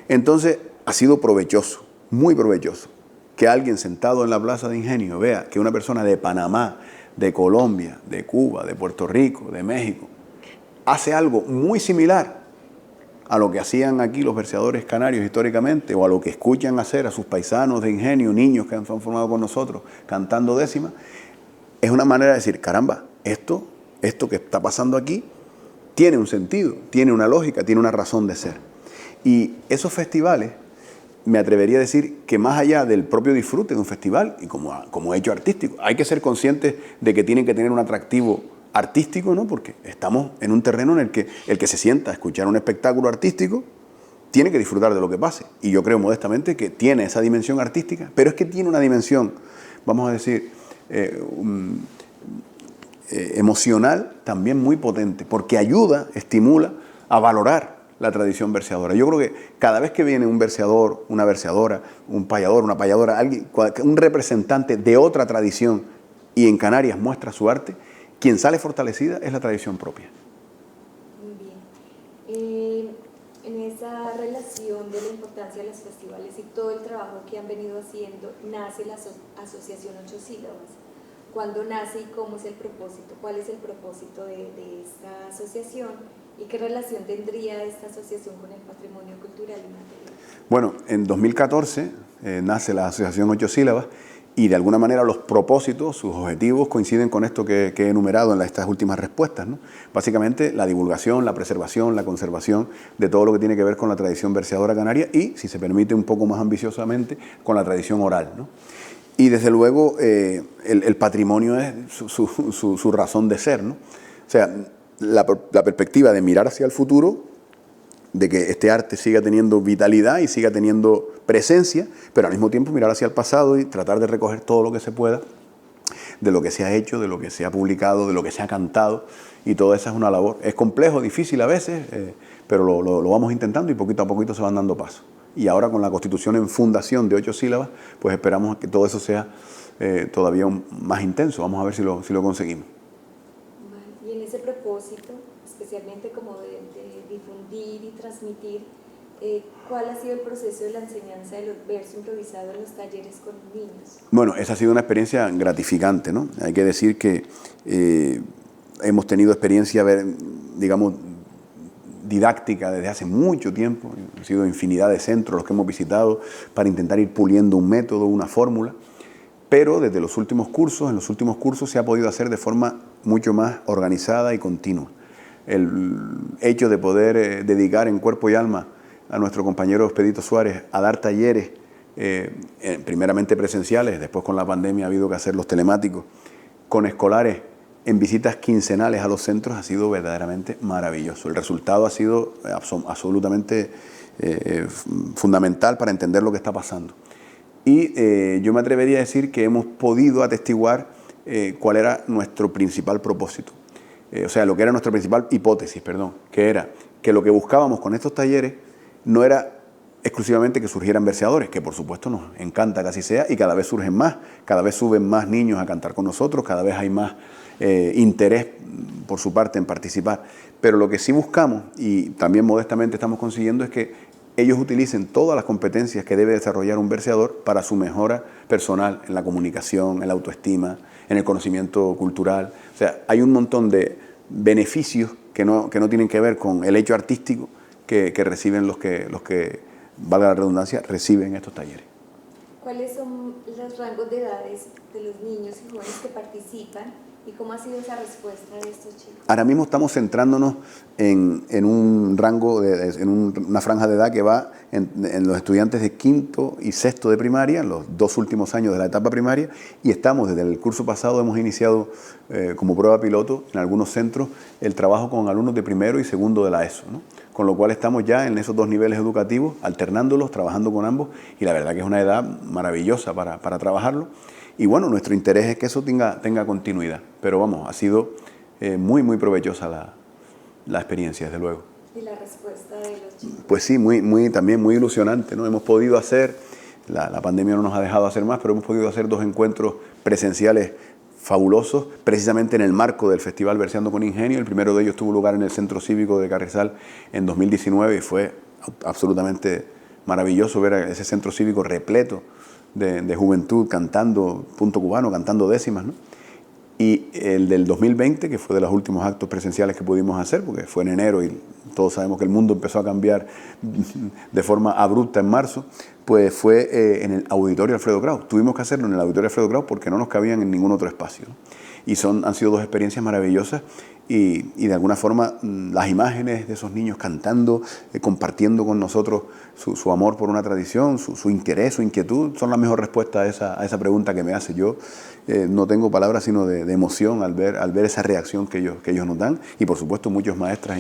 Entonces, ha sido provechoso, muy provechoso, que alguien sentado en la Plaza de Ingenio vea que una persona de Panamá, de Colombia, de Cuba, de Puerto Rico, de México, hace algo muy similar a lo que hacían aquí los verseadores canarios históricamente, o a lo que escuchan hacer a sus paisanos de Ingenio, niños que han formado con nosotros, cantando décimas, es una manera de decir, caramba, esto que está pasando aquí tiene un sentido, tiene una lógica, tiene una razón de ser. Y esos festivales, me atrevería a decir que más allá del propio disfrute de un festival y como hecho artístico, hay que ser conscientes de que tienen que tener un atractivo artístico, ¿no? Porque estamos en un terreno en el que se sienta a escuchar un espectáculo artístico tiene que disfrutar de lo que pase. Y yo creo modestamente que tiene esa dimensión artística, pero es que tiene una dimensión, vamos a decir, emocional también muy potente, porque ayuda, estimula a valorar la tradición verseadora. Yo creo que cada vez que viene un verseador, una verseadora, un payador, una payadora, alguien, un representante de otra tradición y en Canarias muestra su arte, quien sale fortalecida es la tradición propia. Muy bien. En esa relación de la importancia de los festivales y todo el trabajo que han venido haciendo, nace la Asociación 8 Sílabas. ¿Cuándo nace y cómo es el propósito? ¿Cuál es el propósito de esta asociación? ¿Y qué relación tendría esta asociación con el patrimonio cultural y material? Bueno, en 2014 nace la Asociación 8 Sílabas y de alguna manera los propósitos, sus objetivos coinciden con esto que he enumerado en estas últimas respuestas, ¿no? Básicamente la divulgación, la preservación, la conservación de todo lo que tiene que ver con la tradición verseadora canaria y, si se permite un poco más ambiciosamente, con la tradición oral, ¿no? Y desde luego el patrimonio es su razón de ser, ¿no? O sea, la perspectiva de mirar hacia el futuro, de que este arte siga teniendo vitalidad y siga teniendo presencia, pero al mismo tiempo mirar hacia el pasado y tratar de recoger todo lo que se pueda de lo que se ha hecho, de lo que se ha publicado, de lo que se ha cantado, y toda esa es una labor. Es complejo, difícil a veces, pero lo vamos intentando y poquito a poquito se van dando pasos. Y ahora con la constitución en fundación de 8 sílabas, pues esperamos que todo eso sea todavía más intenso. Vamos a ver si lo conseguimos. Y en ese propósito, especialmente como de difundir y transmitir, ¿cuál ha sido el proceso de la enseñanza del verso improvisado en los talleres con niños? Bueno, esa ha sido una experiencia gratificante, ¿no? Hay que decir que hemos tenido experiencia, digamos, didáctica desde hace mucho tiempo. Han sido infinidad de centros los que hemos visitado para intentar ir puliendo un método, una fórmula, pero desde los últimos cursos, en los últimos cursos se ha podido hacer de forma mucho más organizada y continua. El hecho de poder dedicar en cuerpo y alma a nuestro compañero Expedito Suárez a dar talleres, primeramente presenciales, después con la pandemia ha habido que hacerlos telemáticos, con escolares en visitas quincenales a los centros, ha sido verdaderamente maravilloso. El resultado ha sido absolutamente fundamental para entender lo que está pasando. Y yo me atrevería a decir que hemos podido atestiguar cuál era nuestro principal propósito. O sea, lo que era nuestra principal hipótesis, que era que lo que buscábamos con estos talleres no era exclusivamente que surgieran verseadores, que por supuesto nos encanta que así sea, y cada vez surgen más, cada vez suben más niños a cantar con nosotros, cada vez hay más interés por su parte en participar. Pero lo que sí buscamos, y también modestamente estamos consiguiendo, es que ellos utilicen todas las competencias que debe desarrollar un verseador para su mejora personal, en la comunicación, en la autoestima, en el conocimiento cultural. O sea, hay un montón de beneficios que no tienen que ver con el hecho artístico que reciben los que, valga la redundancia, reciben estos talleres. ¿Cuáles son los rangos de edades de los niños y jóvenes que participan ¿Y cómo ha sido esa respuesta de estos chicos? Ahora mismo estamos centrándonos en un rango, una franja de edad que va en los estudiantes de quinto y sexto de primaria, los 2 últimos años de la etapa primaria, y estamos, desde el curso pasado, hemos iniciado como prueba piloto en algunos centros el trabajo con alumnos de primero y segundo de la ESO, ¿no? Con lo cual estamos ya en esos 2 niveles educativos, alternándolos, trabajando con ambos, y la verdad que es una edad maravillosa para trabajarlo. Y bueno, nuestro interés es que eso tenga continuidad. Pero vamos, ha sido muy, muy provechosa la experiencia, desde luego. ¿Y la respuesta de los chicos? Pues sí, también muy ilusionante, ¿no? Hemos podido hacer, la pandemia no nos ha dejado hacer más, pero hemos podido hacer 2 encuentros presenciales fabulosos, precisamente en el marco del Festival Verseando con Ingenio. El primero de ellos tuvo lugar en el Centro Cívico de Carrizal en 2019 y fue absolutamente maravilloso ver ese centro cívico repleto de juventud cantando Punto Cubano, cantando décimas, ¿no? Y el del 2020, que fue de los últimos actos presenciales que pudimos hacer, porque fue en enero y todos sabemos que el mundo empezó a cambiar de forma abrupta en marzo, pues fue en el Auditorio Alfredo Kraus. Tuvimos que hacerlo en el Auditorio Alfredo Kraus porque no nos cabían en ningún otro espacio, ¿no? Y han sido 2 experiencias maravillosas y de alguna forma las imágenes de esos niños cantando, compartiendo con nosotros su amor por una tradición, su interés, su inquietud, son la mejor respuesta a esa pregunta que me hace. Yo no tengo palabras sino de emoción al ver esa reacción que ellos nos dan, y por supuesto muchos maestros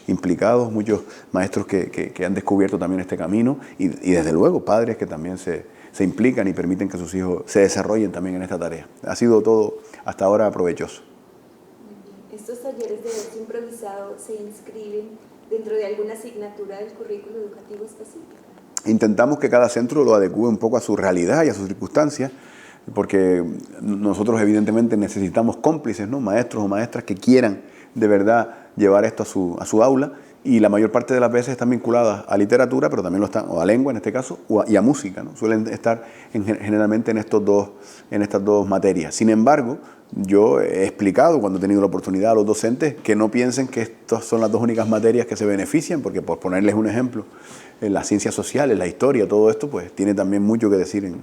implicados, muchos maestros que han descubierto también este camino, y desde luego padres que también se implican y permiten que sus hijos se desarrollen también en esta tarea. Ha sido todo hasta ahora provechoso. ¿Estos talleres de verso improvisado se inscriben dentro de alguna asignatura del currículo educativo específico? Intentamos que cada centro lo adecue un poco a su realidad y a sus circunstancias, porque nosotros evidentemente necesitamos cómplices, ¿no? Maestros o maestras que quieran de verdad llevar esto a su aula, y la mayor parte de las veces están vinculadas a literatura, pero también lo están, o a lengua en este caso, y a música, ¿no? Suelen estar generalmente en estas dos materias. Sin embargo, yo he explicado cuando he tenido la oportunidad a los docentes que no piensen que estas son las 2 únicas materias que se benefician, porque por ponerles un ejemplo, en las ciencias sociales, la historia, todo esto, pues tiene también mucho que decir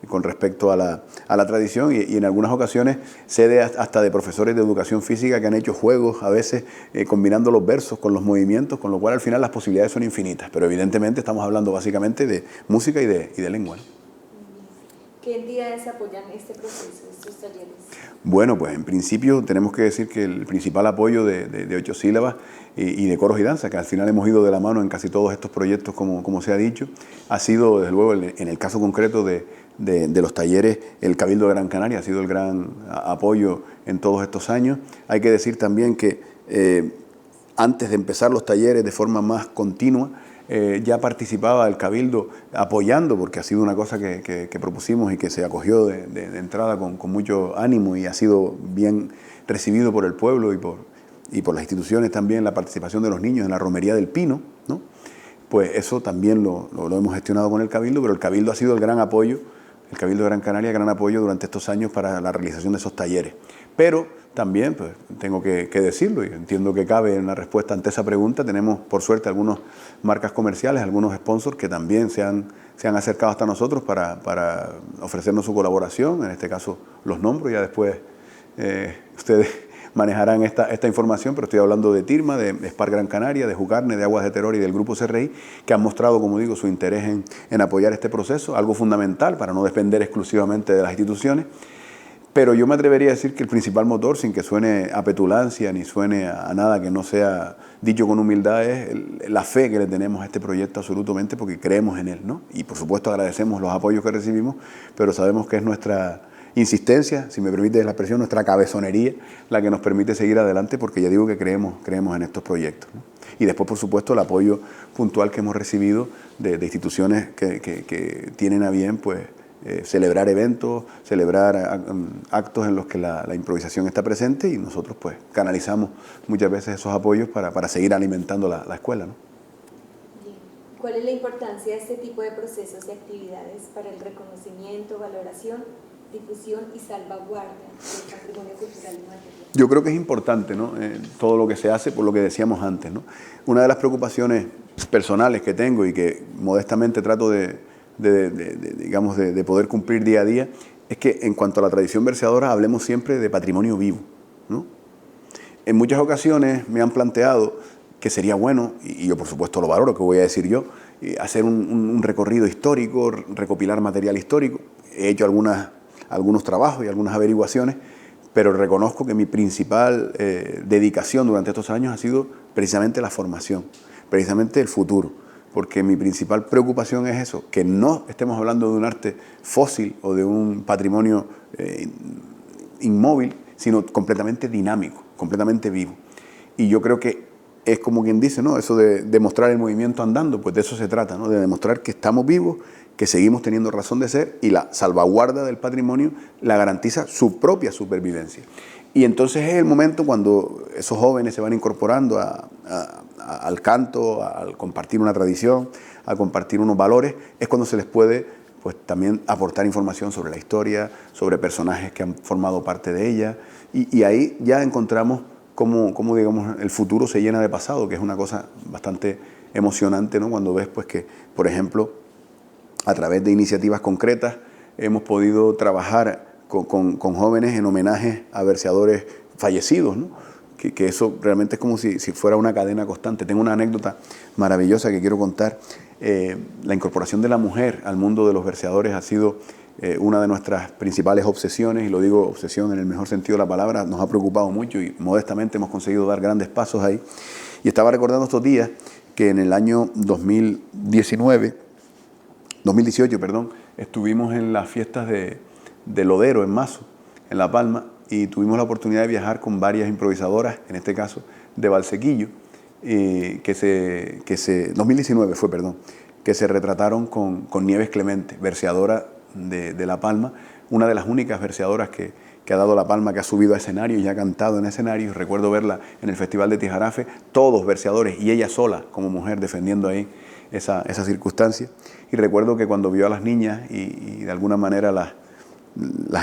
con respecto a la tradición, y en algunas ocasiones sé hasta de profesores de educación física que han hecho juegos, a veces combinando los versos con los movimientos, con lo cual al final las posibilidades son infinitas, pero evidentemente estamos hablando básicamente de música y de lengua, ¿no? ¿Qué entidades apoyan este proceso, estos talleres? Bueno, pues en principio tenemos que decir que el principal apoyo de 8 sílabas y de coros y danza, que al final hemos ido de la mano en casi todos estos proyectos, como se ha dicho, ha sido desde luego en el caso concreto de los talleres, el Cabildo de Gran Canaria ha sido el gran apoyo en todos estos años. Hay que decir también que antes de empezar los talleres de forma más continua, ya participaba el Cabildo apoyando, porque ha sido una cosa que propusimos y que se acogió de entrada con mucho ánimo, y ha sido bien recibido por el pueblo y por las instituciones también, la participación de los niños en la Romería del Pino, ¿no? Pues eso también lo hemos gestionado con el Cabildo, pero el Cabildo ha sido el gran apoyo, el Cabildo de Gran Canaria, gran apoyo durante estos años para la realización de esos talleres. Pero también, pues, tengo que decirlo, y entiendo que cabe en la respuesta ante esa pregunta, tenemos por suerte algunas marcas comerciales, algunos sponsors que también se han acercado hasta nosotros para ofrecernos su colaboración. En este caso los nombro, ya después ustedes manejarán esta información, pero estoy hablando de Tirma, de Spar Gran Canaria, de Jucarne, de Aguas de Teror y del Grupo CRI, que han mostrado, como digo, su interés en apoyar este proceso, algo fundamental para no depender exclusivamente de las instituciones. Pero yo me atrevería a decir que el principal motor, sin que suene a petulancia ni suene a nada que no sea dicho con humildad, es la fe que le tenemos a este proyecto absolutamente, porque creemos en él, ¿no? Y por supuesto agradecemos los apoyos que recibimos, pero sabemos que es nuestra insistencia, si me permite la expresión, nuestra cabezonería, la que nos permite seguir adelante, porque ya digo que creemos en estos proyectos, ¿no? Y después, por supuesto, el apoyo puntual que hemos recibido de instituciones que tienen a bien, pues, celebrar eventos, celebrar actos en los que la improvisación está presente, y nosotros pues canalizamos muchas veces esos apoyos para seguir alimentando la escuela, ¿no? Bien. ¿Cuál es la importancia de este tipo de procesos y actividades para el reconocimiento, valoración, difusión y salvaguarda del patrimonio cultural y material? Yo creo que es importante, ¿no? Todo lo que se hace, por lo que decíamos antes, ¿no? Una de las preocupaciones personales que tengo y que modestamente trato de poder cumplir día a día, es que en cuanto a la tradición verseadora hablemos siempre de patrimonio vivo, ¿no? En muchas ocasiones me han planteado que sería bueno, y yo por supuesto lo valoro, que voy a decir yo, hacer un recorrido histórico, recopilar material histórico. He hecho algunos trabajos y algunas averiguaciones, pero reconozco que mi principal dedicación durante estos años ha sido precisamente la formación, precisamente el futuro, porque mi principal preocupación es eso, que no estemos hablando de un arte fósil o de un patrimonio inmóvil, sino completamente dinámico, completamente vivo. Y yo creo que es como quien dice, ¿no? Eso de demostrar el movimiento andando, pues de eso se trata, ¿no? De demostrar que estamos vivos, que seguimos teniendo razón de ser, y la salvaguarda del patrimonio la garantiza su propia supervivencia. Y entonces es el momento cuando esos jóvenes se van incorporando al canto, al compartir una tradición, a compartir unos valores, es cuando se les puede pues también aportar información sobre la historia, sobre personajes que han formado parte de ella, y ahí ya encontramos cómo digamos, el futuro se llena de pasado, que es una cosa bastante emocionante, ¿no? Cuando ves pues, que, por ejemplo, a través de iniciativas concretas hemos podido trabajar con jóvenes en homenaje a verseadores fallecidos, ¿no? Que eso realmente es como si fuera una cadena constante. Tengo una anécdota maravillosa que quiero contar. La incorporación de la mujer al mundo de los verseadores ha sido una de nuestras principales obsesiones, y lo digo obsesión en el mejor sentido de la palabra. Nos ha preocupado mucho y modestamente hemos conseguido dar grandes pasos ahí. Y estaba recordando estos días que en el año 2018, estuvimos en las fiestas de Lodero, en Mazo, en La Palma, y tuvimos la oportunidad de viajar con varias improvisadoras, en este caso de Valsequillo, 2019 fue, que se retrataron con Nieves Clemente, verseadora de La Palma, una de las únicas verseadoras que ha dado La Palma, que ha subido a escenario y ha cantado en escenario. Recuerdo verla en el Festival de Tijarafe, todos verseadores, y ella sola como mujer defendiendo ahí esa circunstancia. Y recuerdo que cuando vio a las niñas y de alguna manera las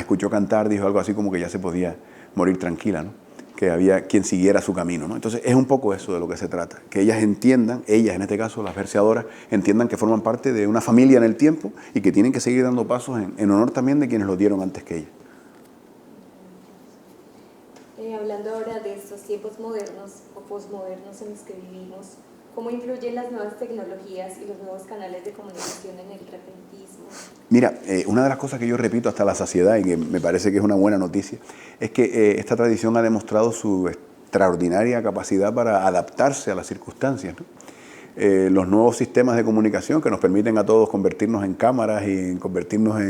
escuchó cantar, dijo algo así como que ya se podía morir tranquila, ¿no? Que había quien siguiera su camino, ¿no? Entonces es un poco eso de lo que se trata, que ellas entiendan, ellas en este caso las verseadoras, entiendan que forman parte de una familia en el tiempo y que tienen que seguir dando pasos en honor también de quienes los dieron antes que ellas. Hablando ahora de estos tiempos modernos o posmodernos en los que vivimos, ¿cómo influyen las nuevas tecnologías y los nuevos canales de comunicación en el repentismo? Mira, una de las cosas que yo repito hasta la saciedad y que me parece que es una buena noticia, es que esta tradición ha demostrado su extraordinaria capacidad para adaptarse a las circunstancias, ¿no? Los nuevos sistemas de comunicación que nos permiten a todos convertirnos en cámaras y convertirnos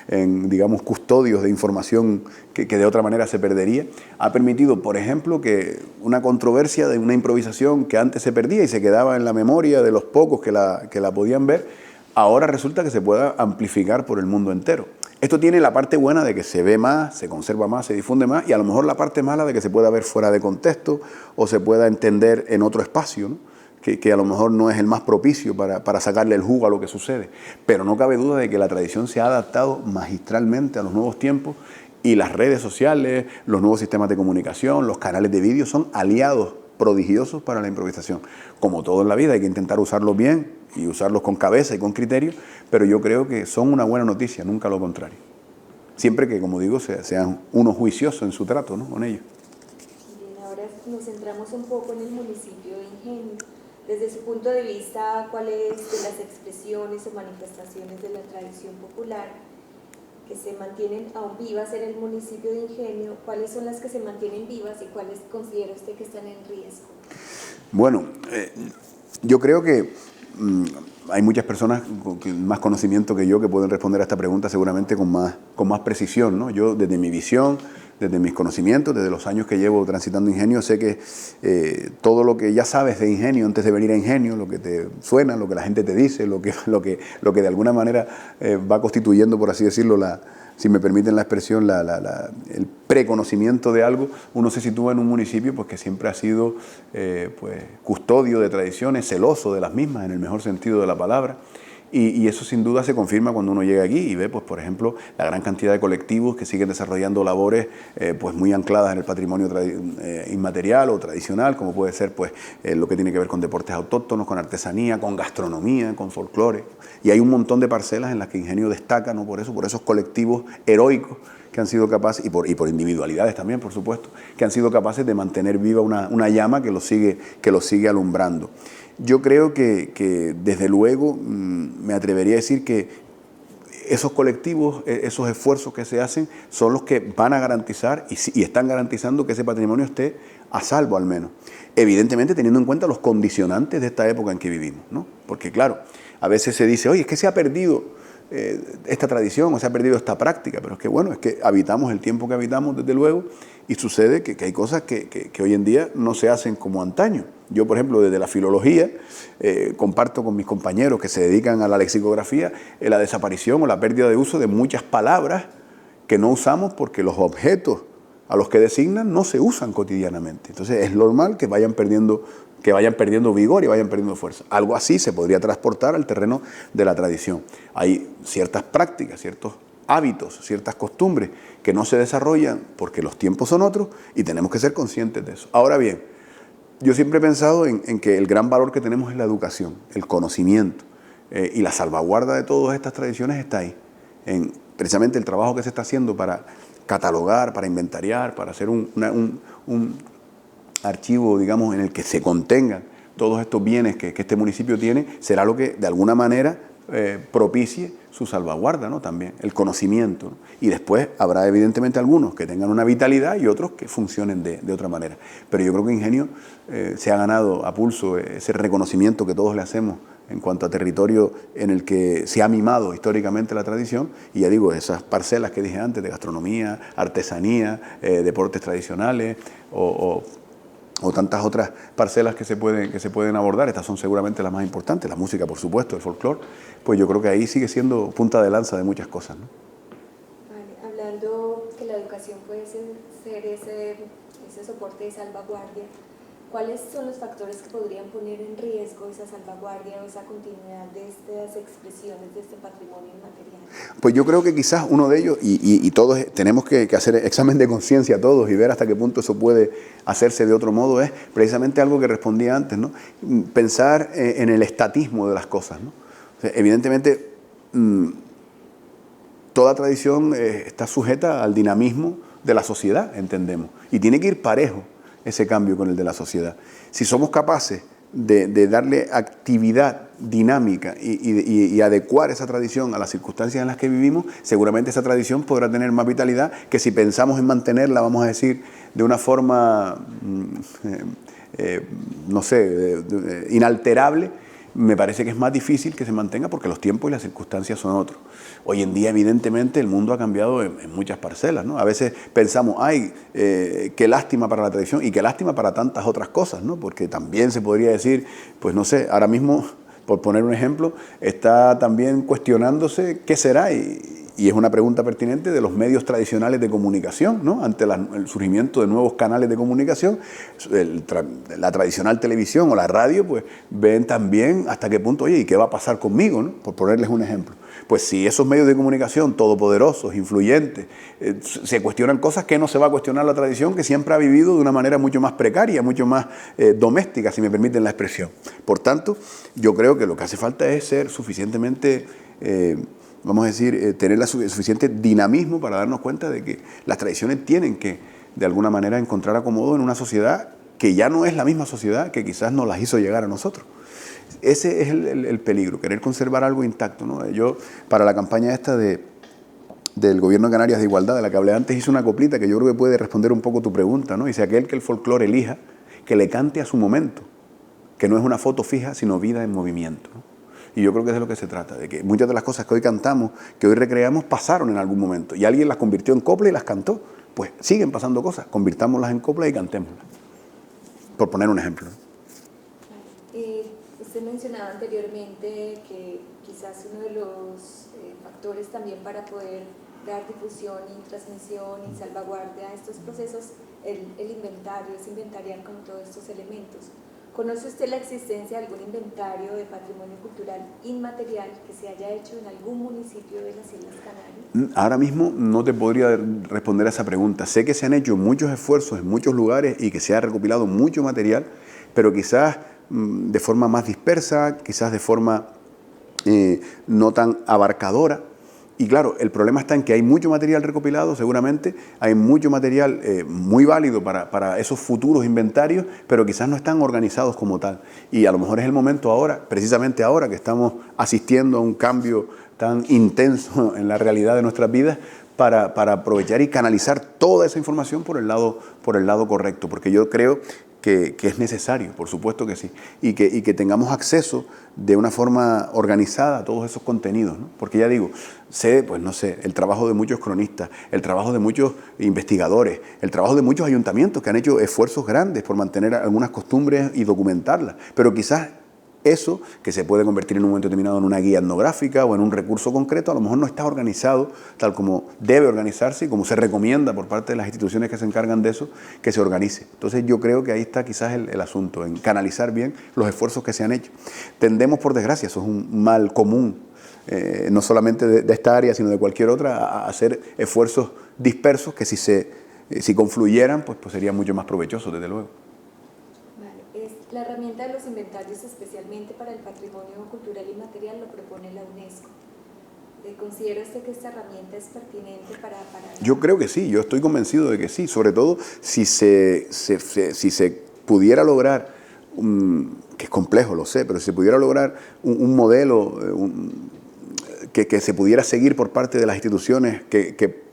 en digamos, custodios de información que de otra manera se perdería, ha permitido, por ejemplo, que una controversia de una improvisación que antes se perdía y se quedaba en la memoria de los pocos que la podían ver, ahora resulta que se pueda amplificar por el mundo entero. Esto tiene la parte buena de que se ve más, se conserva más, se difunde más, y a lo mejor la parte mala de que se pueda ver fuera de contexto o se pueda entender en otro espacio, ¿no? Que a lo mejor no es el más propicio para sacarle el jugo a lo que sucede. Pero no cabe duda de que la tradición se ha adaptado magistralmente a los nuevos tiempos, y las redes sociales, los nuevos sistemas de comunicación, los canales de vídeo son aliados prodigiosos para la improvisación. Como todo en la vida, hay que intentar usarlos bien y usarlos con cabeza y con criterio, pero yo creo que son una buena noticia, nunca lo contrario. Siempre que, como digo, sean uno juicioso en su trato, ¿no?, con ellos. Bien, ahora nos centramos un poco en el municipio de Ingenio. Desde su punto de vista, ¿cuáles de las expresiones o manifestaciones de la tradición popular que se mantienen aún vivas en el municipio de Ingenio, cuáles son las que se mantienen vivas y cuáles considera usted que están en riesgo? Bueno, yo creo que hay muchas personas con más conocimiento que yo que pueden responder a esta pregunta seguramente con más precisión, ¿no? Yo, desde mi visión, desde mis conocimientos, desde los años que llevo transitando Ingenio, sé que todo lo que ya sabes de Ingenio antes de venir a Ingenio, lo que te suena, lo que la gente te dice, lo que de alguna manera va constituyendo, por así decirlo, si me permiten la expresión, el preconocimiento de algo, uno se sitúa en un municipio pues, que siempre ha sido pues, custodio de tradiciones, celoso de las mismas, en el mejor sentido de la palabra. Y eso sin duda se confirma cuando uno llega aquí y ve, pues, por ejemplo, la gran cantidad de colectivos que siguen desarrollando labores pues, muy ancladas en el patrimonio inmaterial o tradicional, como puede ser pues, lo que tiene que ver con deportes autóctonos, con artesanía, con gastronomía, con folclore. Y hay un montón de parcelas en las que Ingenio destaca, ¿no?, por esos colectivos heroicos que han sido capaces, y por individualidades también, por supuesto, que han sido capaces de mantener viva una llama que los sigue alumbrando. Yo creo que desde luego me atrevería a decir que esos colectivos, esos esfuerzos que se hacen son los que van a garantizar y están garantizando que ese patrimonio esté a salvo al menos. Evidentemente teniendo en cuenta los condicionantes de esta época en que vivimos, ¿no? Porque claro, a veces se dice, oye, es que se ha perdido esta tradición o se ha perdido esta práctica, pero es que bueno, es que habitamos el tiempo que habitamos desde luego y sucede que hay cosas que hoy en día no se hacen como antaño. Yo, por ejemplo, desde la filología comparto con mis compañeros que se dedican a la lexicografía la desaparición o la pérdida de uso de muchas palabras que no usamos porque los objetos a los que designan no se usan cotidianamente. Entonces es normal que vayan perdiendo vigor y vayan perdiendo fuerza. Algo así se podría transportar al terreno de la tradición. Hay ciertas prácticas, ciertos hábitos, ciertas costumbres que no se desarrollan porque los tiempos son otros y tenemos que ser conscientes de eso. Ahora bien, yo siempre he pensado en que el gran valor que tenemos es la educación, el conocimiento y la salvaguarda de todas estas tradiciones está ahí, en precisamente el trabajo que se está haciendo para catalogar, para inventariar, para hacer un archivo, digamos, en el que se contengan todos estos bienes que este municipio tiene, será lo que de alguna manera propicie su salvaguarda, ¿no? También el conocimiento, ¿no? Y después habrá evidentemente algunos que tengan una vitalidad y otros que funcionen de otra manera. Pero yo creo que Ingenio se ha ganado a pulso ese reconocimiento que todos le hacemos en cuanto a territorio en el que se ha mimado históricamente la tradición, y ya digo, esas parcelas que dije antes de gastronomía, artesanía, deportes tradicionales o tantas otras parcelas que se pueden abordar, estas son seguramente las más importantes, la música por supuesto, el folclore, pues yo creo que ahí sigue siendo punta de lanza de muchas cosas, ¿no? Vale, hablando que la educación puede ser ese soporte de salvaguardia, ¿cuáles son los factores que podrían poner en riesgo esa salvaguardia o esa continuidad de estas expresiones, de este patrimonio inmaterial? Pues yo creo que quizás uno de ellos, y todos tenemos que hacer examen de conciencia todos y ver hasta qué punto eso puede hacerse de otro modo, es precisamente algo que respondía antes, ¿no? Pensar en el estatismo de las cosas, ¿no? O sea, evidentemente, toda tradición está sujeta al dinamismo de la sociedad, entendemos, y tiene que ir parejo ese cambio con el de la sociedad. Si somos capaces de darle actividad dinámica y adecuar esa tradición a las circunstancias en las que vivimos, seguramente esa tradición podrá tener más vitalidad que si pensamos en mantenerla, vamos a decir, de una forma, no sé, inalterable. Me parece que es más difícil que se mantenga porque los tiempos y las circunstancias son otros. Hoy en día, evidentemente, el mundo ha cambiado en muchas parcelas, ¿no? A veces pensamos, ay, qué lástima para la tradición y qué lástima para tantas otras cosas, ¿no? Porque también se podría decir, pues no sé, ahora mismo, por poner un ejemplo, está también cuestionándose qué será y es una pregunta pertinente de los medios tradicionales de comunicación, ¿no? Ante el surgimiento de nuevos canales de comunicación, la tradicional televisión o la radio, pues ven también hasta qué punto, oye, ¿y qué va a pasar conmigo, ¿no? Por ponerles un ejemplo. Pues si esos medios de comunicación todopoderosos, influyentes, se cuestionan cosas, que no se va a cuestionar la tradición que siempre ha vivido de una manera mucho más precaria, mucho más doméstica, si me permiten la expresión. Por tanto, yo creo que lo que hace falta es ser suficientemente vamos a decir, tener suficiente dinamismo para darnos cuenta de que las tradiciones tienen que, de alguna manera, encontrar acomodo en una sociedad que ya no es la misma sociedad que quizás nos las hizo llegar a nosotros. Ese es el peligro, querer conservar algo intacto, ¿no? Yo, para la campaña esta del Gobierno de Canarias de Igualdad, de la que hablé antes, hice una coplita que yo creo que puede responder un poco tu pregunta, ¿no? Dice, aquel que el folclore elija, que le cante a su momento, que no es una foto fija, sino vida en movimiento, ¿no? Y yo creo que es de lo que se trata, de que muchas de las cosas que hoy cantamos, que hoy recreamos, pasaron en algún momento. Y alguien las convirtió en copla y las cantó. Pues siguen pasando cosas, convirtámoslas en copla y cantémoslas. Por poner un ejemplo. Usted mencionaba anteriormente que quizás uno de los factores también para poder dar difusión y transmisión y salvaguardia a estos procesos, el inventario, es inventariar con todos estos elementos. ¿Conoce usted la existencia de algún inventario de patrimonio cultural inmaterial que se haya hecho en algún municipio de las Islas Canarias? Ahora mismo no te podría responder a esa pregunta. Sé que se han hecho muchos esfuerzos en muchos lugares y que se ha recopilado mucho material, pero quizás de forma más dispersa, quizás de forma no tan abarcadora. Y claro, el problema está en que hay mucho material recopilado, seguramente, hay mucho material muy válido para esos futuros inventarios, pero quizás no están organizados como tal. Y a lo mejor es el momento ahora, precisamente ahora que estamos asistiendo a un cambio tan intenso en la realidad de nuestras vidas, para aprovechar y canalizar toda esa información por el lado correcto, porque yo creo que es necesario, por supuesto que sí, y que tengamos acceso de una forma organizada a todos esos contenidos, ¿no? Porque ya digo, pues no sé, el trabajo de muchos cronistas, el trabajo de muchos investigadores, el trabajo de muchos ayuntamientos que han hecho esfuerzos grandes por mantener algunas costumbres y documentarlas, pero quizás eso, que se puede convertir en un momento determinado en una guía etnográfica o en un recurso concreto, a lo mejor no está organizado tal como debe organizarse y como se recomienda por parte de las instituciones que se encargan de eso, que se organice. Entonces yo creo que ahí está quizás el asunto, en canalizar bien los esfuerzos que se han hecho. Tendemos, por desgracia, eso es un mal común, no solamente de esta área, sino de cualquier otra, a hacer esfuerzos dispersos que si confluyeran, pues serían mucho más provechosos, desde luego. La herramienta de los inventarios, especialmente para el patrimonio cultural y material, lo propone la UNESCO. ¿Considera usted que esta herramienta es pertinente para Yo creo que sí, yo estoy convencido de que sí, sobre todo si se pudiera lograr, que es complejo, lo sé, pero si se pudiera lograr un modelo que se pudiera seguir por parte de las instituciones que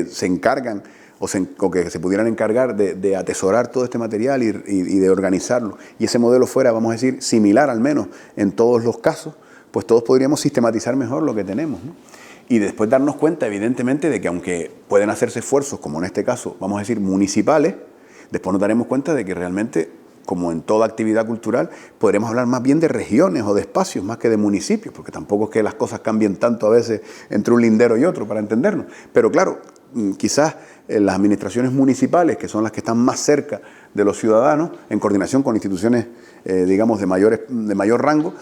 se encargan o que se pudieran encargar de atesorar todo este material y de organizarlo, y ese modelo fuera, vamos a decir, similar al menos en todos los casos, pues todos podríamos sistematizar mejor lo que tenemos, ¿no? Y después darnos cuenta, evidentemente, de que aunque pueden hacerse esfuerzos, como en este caso, vamos a decir, municipales, después nos daremos cuenta de que realmente, como en toda actividad cultural, podremos hablar más bien de regiones o de espacios más que de municipios, porque tampoco es que las cosas cambien tanto a veces entre un lindero y otro, para entendernos. Pero claro, quizás las administraciones municipales, que son las que están más cerca de los ciudadanos, en coordinación con instituciones, digamos, de mayor rango,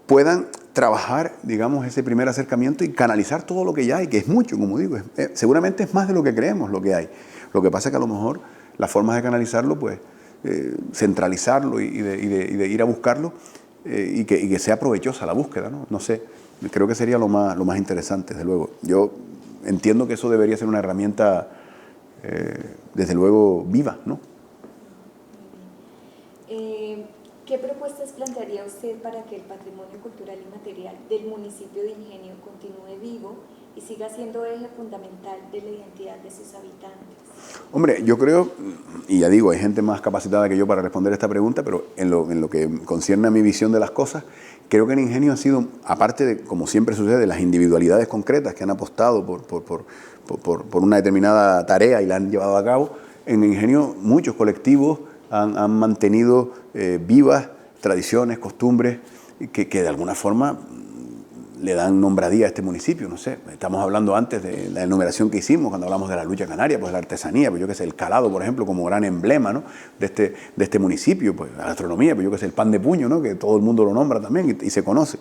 puedan trabajar, digamos, ese primer acercamiento y canalizar todo lo que ya hay, que es mucho, como digo, seguramente es más de lo que creemos lo que hay. Lo que pasa es que a lo mejor las formas de canalizarlo, pues, centralizarlo y de ir a buscarlo y que sea provechosa la búsqueda, ¿no? No sé, creo que sería lo más interesante, desde luego. Yo entiendo que eso debería ser una herramienta, desde luego, viva, ¿no? ¿Qué propuestas plantearía usted para que el patrimonio cultural y material del municipio de Ingenio continúe vivo y siga siendo eje fundamental de la identidad de sus habitantes? Hombre, yo creo, y ya digo, hay gente más capacitada que yo para responder esta pregunta, pero en lo que concierne a mi visión de las cosas, creo que en Ingenio han sido, aparte de, como siempre sucede, las individualidades concretas que han apostado por una determinada tarea y la han llevado a cabo, en Ingenio muchos colectivos han mantenido vivas tradiciones, costumbres que de alguna forma le dan nombradía a este municipio. No sé, estamos hablando antes de la enumeración que hicimos cuando hablamos de la lucha canaria, pues la artesanía, pues yo qué sé, el calado, por ejemplo, como gran emblema, ¿no?, de este municipio, pues la gastronomía, pues yo qué sé, el pan de puño, ¿no?, que todo el mundo lo nombra también y se conoce.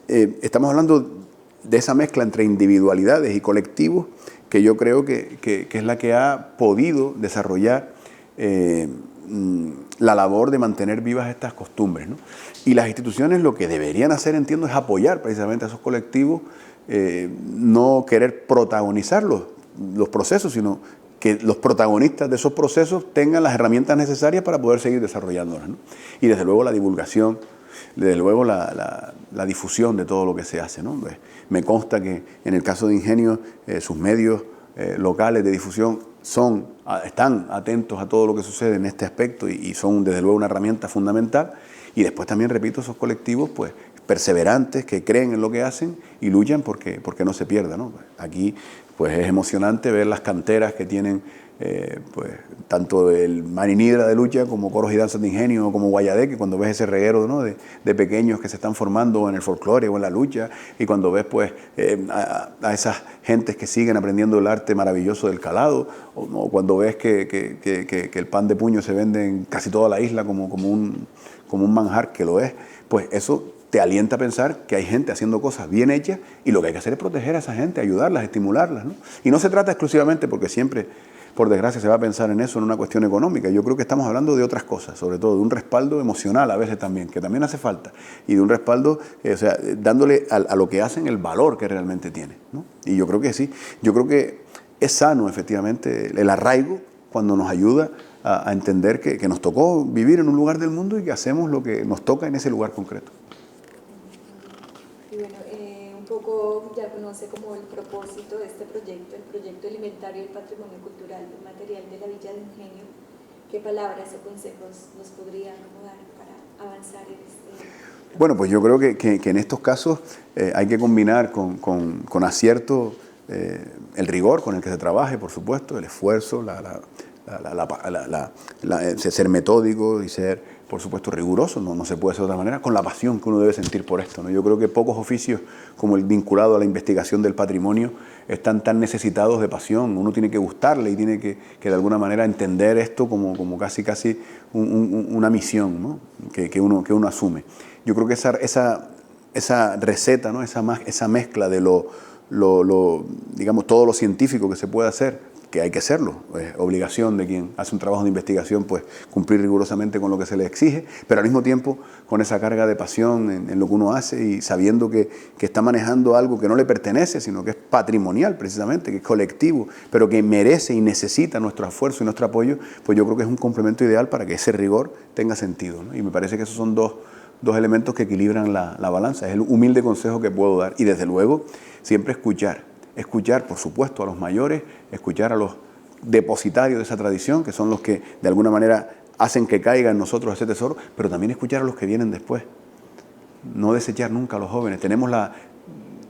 Estamos hablando de esa mezcla entre individualidades y colectivos que yo creo que es la que ha podido desarrollar la labor de mantener vivas estas costumbres, ¿no? Y las instituciones lo que deberían hacer, entiendo, es apoyar precisamente a esos colectivos, no querer protagonizar los procesos, sino que los protagonistas de esos procesos tengan las herramientas necesarias para poder seguir desarrollándolas, ¿no? Y desde luego la divulgación, desde luego la difusión de todo lo que se hace, ¿no? Me consta que en el caso de Ingenio, sus medios locales de difusión están atentos a todo lo que sucede en este aspecto y son desde luego una herramienta fundamental. Y después también, repito, esos colectivos pues perseverantes que creen en lo que hacen y luchan porque no se pierda, ¿no? Aquí pues es emocionante ver las canteras que tienen pues tanto el Marinidra de lucha como Coros y Danzas de Ingenio como Guayadé, que cuando ves ese reguero, ¿no?, de pequeños que se están formando en el folclore o en la lucha, y cuando ves pues a esas gentes que siguen aprendiendo el arte maravilloso del calado, o cuando ves que el pan de puño se vende en casi toda la isla como un manjar, que lo es, pues eso te alienta a pensar que hay gente haciendo cosas bien hechas y lo que hay que hacer es proteger a esa gente, ayudarlas, estimularlas, ¿no? Y no se trata exclusivamente, porque siempre por desgracia, se va a pensar en eso, en una cuestión económica. Yo creo que estamos hablando de otras cosas, sobre todo de un respaldo emocional a veces también, que también hace falta, y de un respaldo, o sea, dándole a lo que hacen el valor que realmente tiene, ¿no? Y yo creo que sí, yo creo que es sano efectivamente el arraigo cuando nos ayuda a entender que nos tocó vivir en un lugar del mundo y que hacemos lo que nos toca en ese lugar concreto. Y bueno, un poco ya conoce como el propósito de este proyecto, el proyecto alimentario del patrimonio cultural y material de la Villa de Ingenio. ¿Qué palabras o consejos nos podría dar para avanzar en este? Bueno, pues yo creo que en estos casos hay que combinar con acierto el rigor con el que se trabaje, por supuesto, el esfuerzo, ser metódico y ser, por supuesto, riguroso, no se puede hacer de otra manera, con la pasión que uno debe sentir por esto, ¿no? Yo creo que pocos oficios como el vinculado a la investigación del patrimonio están tan necesitados de pasión. Uno tiene que gustarle y tiene que de alguna manera entender esto como casi una misión, ¿no? que uno asume. Yo creo que esa receta, ¿no? esa mezcla de digamos, todo lo científico que se puede hacer, que hay que hacerlo, es obligación de quien hace un trabajo de investigación, pues cumplir rigurosamente con lo que se le exige, pero al mismo tiempo con esa carga de pasión en lo que uno hace y sabiendo que está manejando algo que no le pertenece, sino que es patrimonial precisamente, que es colectivo, pero que merece y necesita nuestro esfuerzo y nuestro apoyo, pues yo creo que es un complemento ideal para que ese rigor tenga sentido, ¿no? Y me parece que esos son dos elementos que equilibran la balanza. Es el humilde consejo que puedo dar y desde luego siempre escuchar, por supuesto, a los mayores, escuchar a los depositarios de esa tradición, que son los que de alguna manera hacen que caiga en nosotros ese tesoro, pero también escuchar a los que vienen después. No desechar nunca a los jóvenes. Tenemos la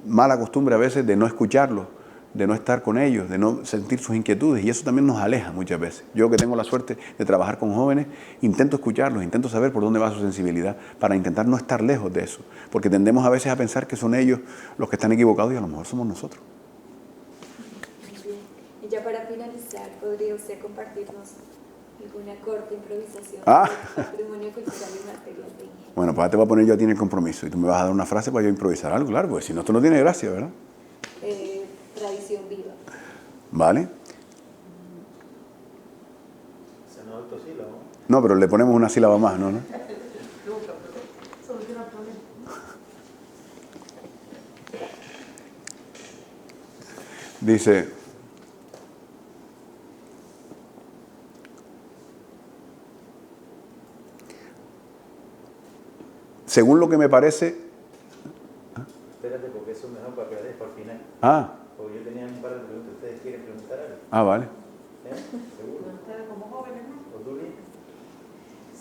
mala costumbre a veces de no escucharlos, de no estar con ellos, de no sentir sus inquietudes, y eso también nos aleja muchas veces. Yo que tengo la suerte de trabajar con jóvenes, intento escucharlos, intento saber por dónde va su sensibilidad para intentar no estar lejos de eso, porque tendemos a veces a pensar que son ellos los que están equivocados y a lo mejor somos nosotros. Muy bien. Y ya para finalizar, ¿podría usted compartirnos alguna corta improvisación del patrimonio cultural y material de Ingenio? Bueno, pues te voy a poner yo a ti en el compromiso y tú me vas a dar una frase para yo improvisar algo, claro, porque si no, esto no tiene gracia, ¿verdad? Tradición viva. ¿Vale? Se no octosílabo. No, pero le ponemos una sílaba más, ¿no? Dice, según lo que me parece... Espérate, porque eso es mejor para que la dejes por final. Porque yo tenía un par de preguntas. ¿Ustedes quieren preguntar algo? Vale. ¿Seguro? Ustedes como jóvenes, ¿no? ¿O tú, Liz?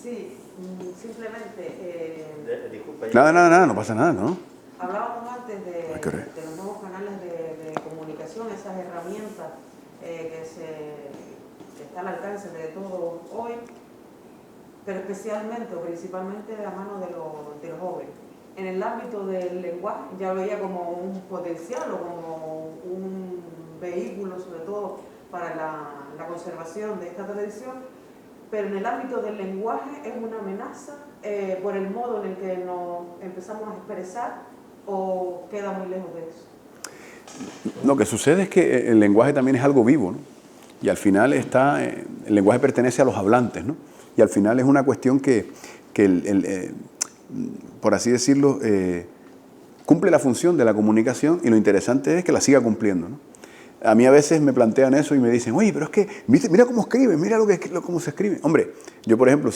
Sí, simplemente Disculpa. Nada, no pasa nada, ¿no? hablábamos antes de los nuevos canales de comunicación, esas herramientas que están al alcance de todos hoy, pero especialmente o principalmente de la mano de los jóvenes. En el ámbito del lenguaje ya lo veía como un potencial o como un vehículo, sobre todo para la conservación de esta tradición, pero en el ámbito del lenguaje es una amenaza por el modo en el que nos empezamos a expresar, o queda muy lejos de eso. Lo que sucede es que el lenguaje también es algo vivo, ¿no? Y al final el lenguaje pertenece a los hablantes, ¿no? Y al final es una cuestión que por así decirlo, cumple la función de la comunicación, y lo interesante es que la siga cumpliendo, ¿no? A mí a veces me plantean eso y me dicen, oye, pero es que mira cómo escribe, mira cómo se escribe. Hombre, yo por ejemplo,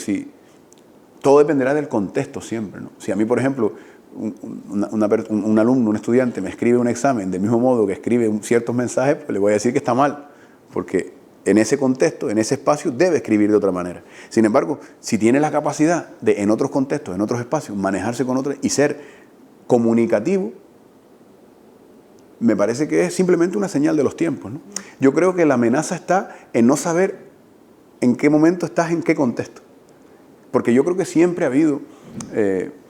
todo dependerá del contexto siempre, ¿no? Si a mí, por ejemplo, un alumno, un estudiante me escribe un examen del mismo modo que escribe ciertos mensajes, pues le voy a decir que está mal, porque en ese contexto, en ese espacio, debe escribir de otra manera. Sin embargo, si tiene la capacidad de, en otros contextos, en otros espacios, manejarse con otros y ser comunicativo, me parece que es simplemente una señal de los tiempos, ¿no? Yo creo que la amenaza está en no saber en qué momento estás, en qué contexto. Porque yo creo que siempre ha habido,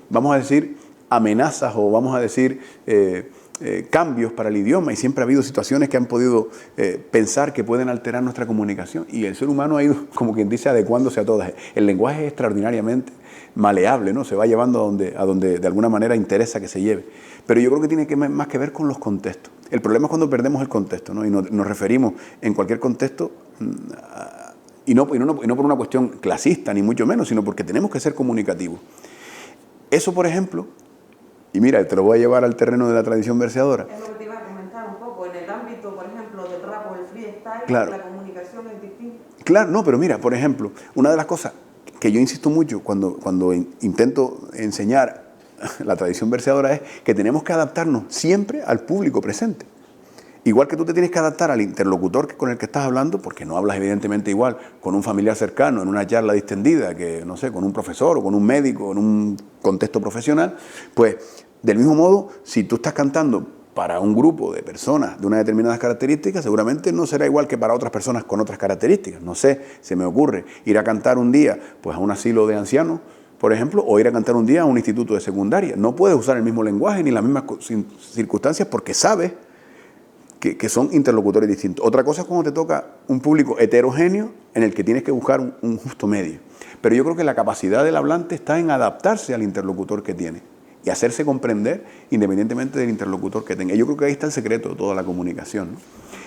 vamos a decir, amenazas o vamos a decir cambios para el idioma, y siempre ha habido situaciones que han podido pensar que pueden alterar nuestra comunicación, y el ser humano ha ido, como quien dice, adecuándose a todas. El lenguaje es extraordinariamente maleable, ¿no? Se va llevando a donde de alguna manera interesa que se lleve, pero yo creo que tiene más que ver con los contextos. El problema es cuando perdemos el contexto, ¿no? Y nos referimos en cualquier contexto y no por una cuestión clasista, ni mucho menos, sino porque tenemos que ser comunicativos. Eso, por ejemplo, y mira, te lo voy a llevar al terreno de la tradición verseadora. Es lo que te iba a comentar un poco, en el ámbito, por ejemplo, del rap o el freestyle, claro, la comunicación es distinta. Claro, no, pero mira, por ejemplo, una de las cosas que yo insisto mucho cuando intento enseñar la tradición verseadora es que tenemos que adaptarnos siempre al público presente. Igual que tú te tienes que adaptar al interlocutor con el que estás hablando, porque no hablas evidentemente igual con un familiar cercano en una charla distendida que, no sé, con un profesor o con un médico en un contexto profesional, pues del mismo modo, si tú estás cantando para un grupo de personas de unas determinadas características, seguramente no será igual que para otras personas con otras características. No sé, se me ocurre ir a cantar un día pues, a un asilo de ancianos, por ejemplo, o ir a cantar un día a un instituto de secundaria. No puedes usar el mismo lenguaje ni las mismas circunstancias porque sabes que son interlocutores distintos. Otra cosa es cuando te toca un público heterogéneo en el que tienes que buscar un justo medio. Pero yo creo que la capacidad del hablante está en adaptarse al interlocutor que tiene y hacerse comprender independientemente del interlocutor que tenga. Yo creo que ahí está el secreto de toda la comunicación, ¿no?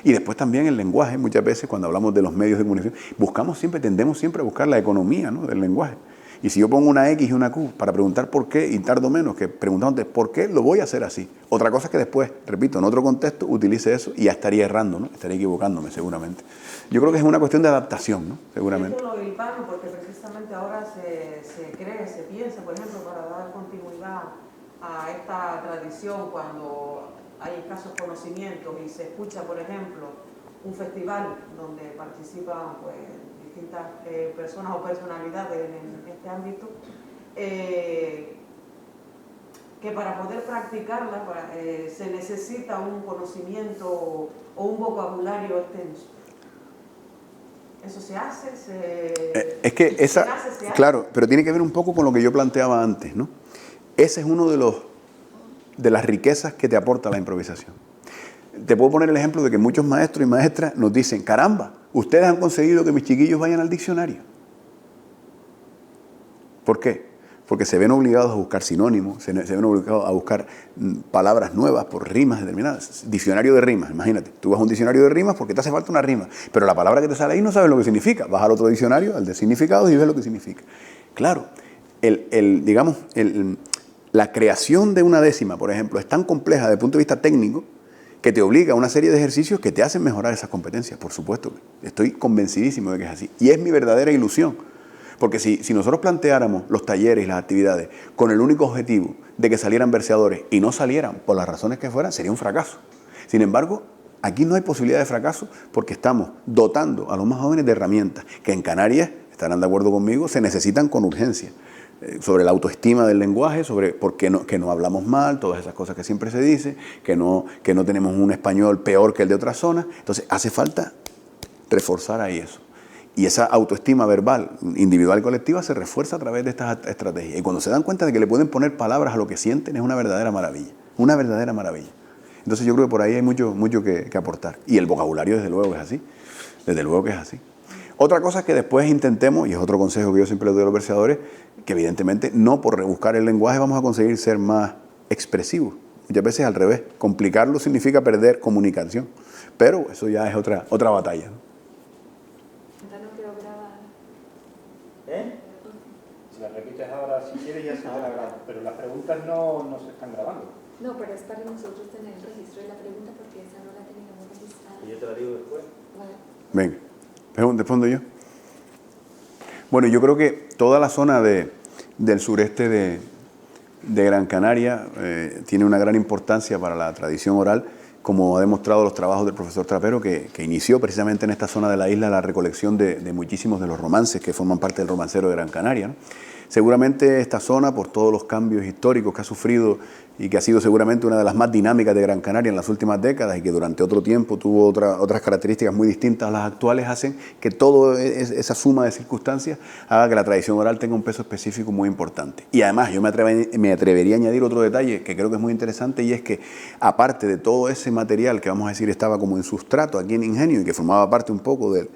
Y después también el lenguaje, muchas veces cuando hablamos de los medios de comunicación, tendemos siempre a buscar la economía, ¿no?, del lenguaje. Y si yo pongo una X y una Q para preguntar por qué, y tardo menos que preguntándote por qué, lo voy a hacer así. Otra cosa es que después, repito, en otro contexto, utilice eso y ya estaría errando, ¿no? Estaría equivocándome seguramente. Yo creo que es una cuestión de adaptación, ¿no? Seguramente. Esto lo hilvano porque precisamente ahora se piensa, por ejemplo, para dar continuidad a esta tradición cuando hay escasos conocimientos y se escucha, por ejemplo, un festival donde participan pues, distintas personas o personalidades en este ámbito, que para poder practicarla se necesita un conocimiento o un vocabulario extenso. ¿Eso se hace? Es que esa, claro, pero tiene que ver un poco con lo que yo planteaba antes, ¿no? Ese es uno de las riquezas que te aporta la improvisación. Te puedo poner el ejemplo de que muchos maestros y maestras nos dicen, caramba, ustedes han conseguido que mis chiquillos vayan al diccionario. ¿Por qué? Porque se ven obligados a buscar sinónimos, se ven obligados a buscar palabras nuevas por rimas determinadas. Diccionario de rimas, imagínate. Tú vas a un diccionario de rimas porque te hace falta una rima, pero la palabra que te sale ahí no sabes lo que significa. Vas al otro diccionario, al de significados, y ves lo que significa. Claro, la creación de una décima, por ejemplo, es tan compleja desde el punto de vista técnico que te obliga a una serie de ejercicios que te hacen mejorar esas competencias, por supuesto. Estoy convencidísimo de que es así. Y es mi verdadera ilusión. Porque si nosotros planteáramos los talleres y las actividades con el único objetivo de que salieran verseadores y no salieran por las razones que fueran, sería un fracaso. Sin embargo, aquí no hay posibilidad de fracaso porque estamos dotando a los más jóvenes de herramientas que en Canarias, estarán de acuerdo conmigo, se necesitan con urgencia. Sobre la autoestima del lenguaje, sobre por qué que no hablamos mal, todas esas cosas que siempre se dice, que no tenemos un español peor que el de otras zonas. Entonces hace falta reforzar ahí eso. Y esa autoestima verbal, individual y colectiva, se refuerza a través de estas estrategias. Y cuando se dan cuenta de que le pueden poner palabras a lo que sienten, es una verdadera maravilla. Una verdadera maravilla. Entonces yo creo que por ahí hay mucho que aportar. Y el vocabulario, desde luego, que es así. Desde luego que es así. Otra cosa es que después intentemos, y es otro consejo que yo siempre le doy a los verseadores, que evidentemente no por rebuscar el lenguaje vamos a conseguir ser más expresivos. Muchas veces al revés. Complicarlo significa perder comunicación. Pero eso ya es otra batalla, ¿no? Si la repites ahora, si quieres, ya se queda grabado. Pero las preguntas no se están grabando. No, pero es para nosotros tener el registro de la pregunta porque esa no la teníamos registrada. ¿Y yo te la digo después? Vale. Venga, respondo yo. Bueno, yo creo que toda la zona del sureste de Gran Canaria tiene una gran importancia para la tradición oral, como ha demostrado los trabajos del profesor Trapero, que inició precisamente en esta zona de la isla la recolección de muchísimos de los romances que forman parte del romancero de Gran Canaria, ¿no? Seguramente esta zona, por todos los cambios históricos que ha sufrido y que ha sido seguramente una de las más dinámicas de Gran Canaria en las últimas décadas y que durante otro tiempo tuvo otras características muy distintas a las actuales, hacen que toda esa suma de circunstancias haga que la tradición oral tenga un peso específico muy importante. Y además yo me atrevería a añadir otro detalle que creo que es muy interesante, y es que aparte de todo ese material que vamos a decir estaba como en sustrato aquí en Ingenio y que formaba parte un poco de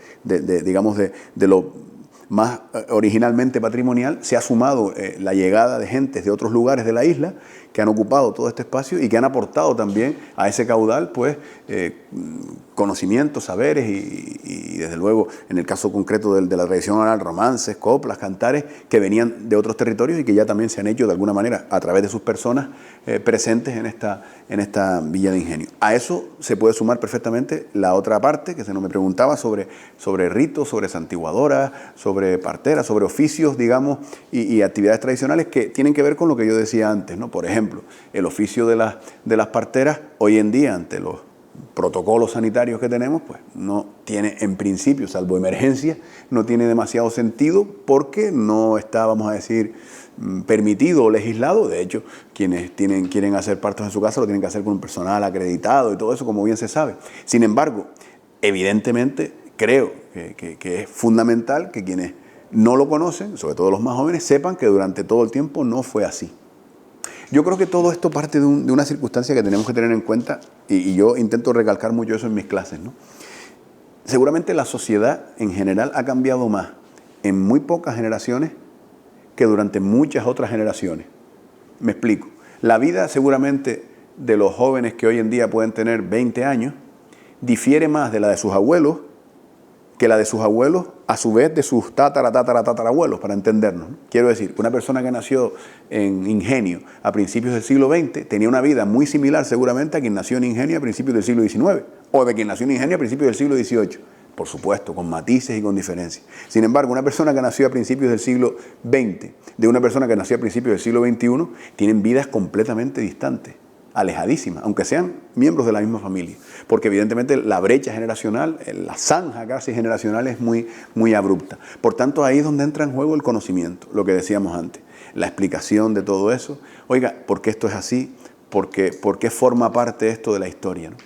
lo más originalmente patrimonial, se ha sumado la llegada de gentes de otros lugares de la isla que han ocupado todo este espacio y que han aportado también a ese caudal, pues, conocimientos, saberes y desde luego, en el caso concreto de la tradición oral, romances, coplas, cantares, que venían de otros territorios y que ya también se han hecho de alguna manera a través de sus personas presentes en esta Villa de Ingenio. A eso se puede sumar perfectamente la otra parte, que se nos me preguntaba sobre ritos, sobre santiguadoras, sobre parteras, sobre oficios, digamos, y actividades tradicionales que tienen que ver con lo que yo decía antes, ¿no? Por ejemplo, el oficio de las parteras, hoy en día, ante los protocolos sanitarios que tenemos, pues no tiene en principio, salvo emergencia, no tiene demasiado sentido porque no está, vamos a decir, permitido o legislado. De hecho, quienes quieren hacer partos en su casa lo tienen que hacer con un personal acreditado y todo eso, como bien se sabe. Sin embargo, evidentemente creo que es fundamental que quienes no lo conocen, sobre todo los más jóvenes, sepan que durante todo el tiempo no fue así. Yo creo que todo esto parte de una circunstancia que tenemos que tener en cuenta, y yo intento recalcar mucho eso en mis clases, ¿no? Seguramente la sociedad en general ha cambiado más en muy pocas generaciones que durante muchas otras generaciones. Me explico. La vida seguramente de los jóvenes que hoy en día pueden tener 20 años difiere más de la de sus abuelos que la de sus abuelos, a su vez de sus tatarabuelos, para entendernos, ¿no? Quiero decir, una persona que nació en Ingenio a principios del siglo XX tenía una vida muy similar seguramente a quien nació en Ingenio a principios del siglo XIX, o de quien nació en Ingenio a principios del siglo XVIII, por supuesto, con matices y con diferencias. Sin embargo, una persona que nació a principios del siglo XX, de una persona que nació a principios del siglo XXI, tienen vidas completamente distantes, alejadísimas, aunque sean miembros de la misma familia, porque evidentemente la brecha generacional, la zanja casi generacional es muy abrupta. Por tanto, ahí es donde entra en juego el conocimiento, lo que decíamos antes, la explicación de todo eso. Oiga, ¿por qué esto es así? ¿Por qué forma parte esto de la historia, ¿no?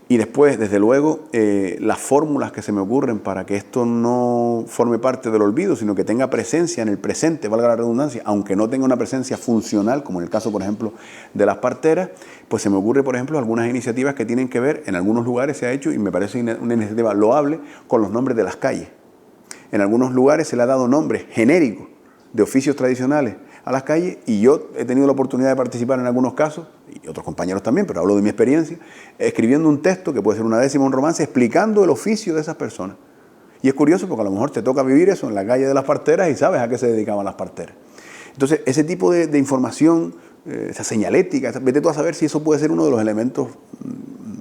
Y después, desde luego, las fórmulas que se me ocurren para que esto no forme parte del olvido, sino que tenga presencia en el presente, valga la redundancia, aunque no tenga una presencia funcional, como en el caso, por ejemplo, de las parteras, pues se me ocurre, por ejemplo, algunas iniciativas que tienen que ver, en algunos lugares se ha hecho, y me parece una iniciativa loable, con los nombres de las calles. En algunos lugares se le ha dado nombres genéricos de oficios tradicionales a las calles, y yo he tenido la oportunidad de participar en algunos casos, y otros compañeros también, pero hablo de mi experiencia, escribiendo un texto que puede ser una décima, un romance, explicando el oficio de esas personas. Y es curioso porque a lo mejor te toca vivir eso en la calle de las parteras y sabes a qué se dedicaban las parteras. Entonces, ese tipo de información, esa señalética, vete tú a saber si eso puede ser uno de los elementos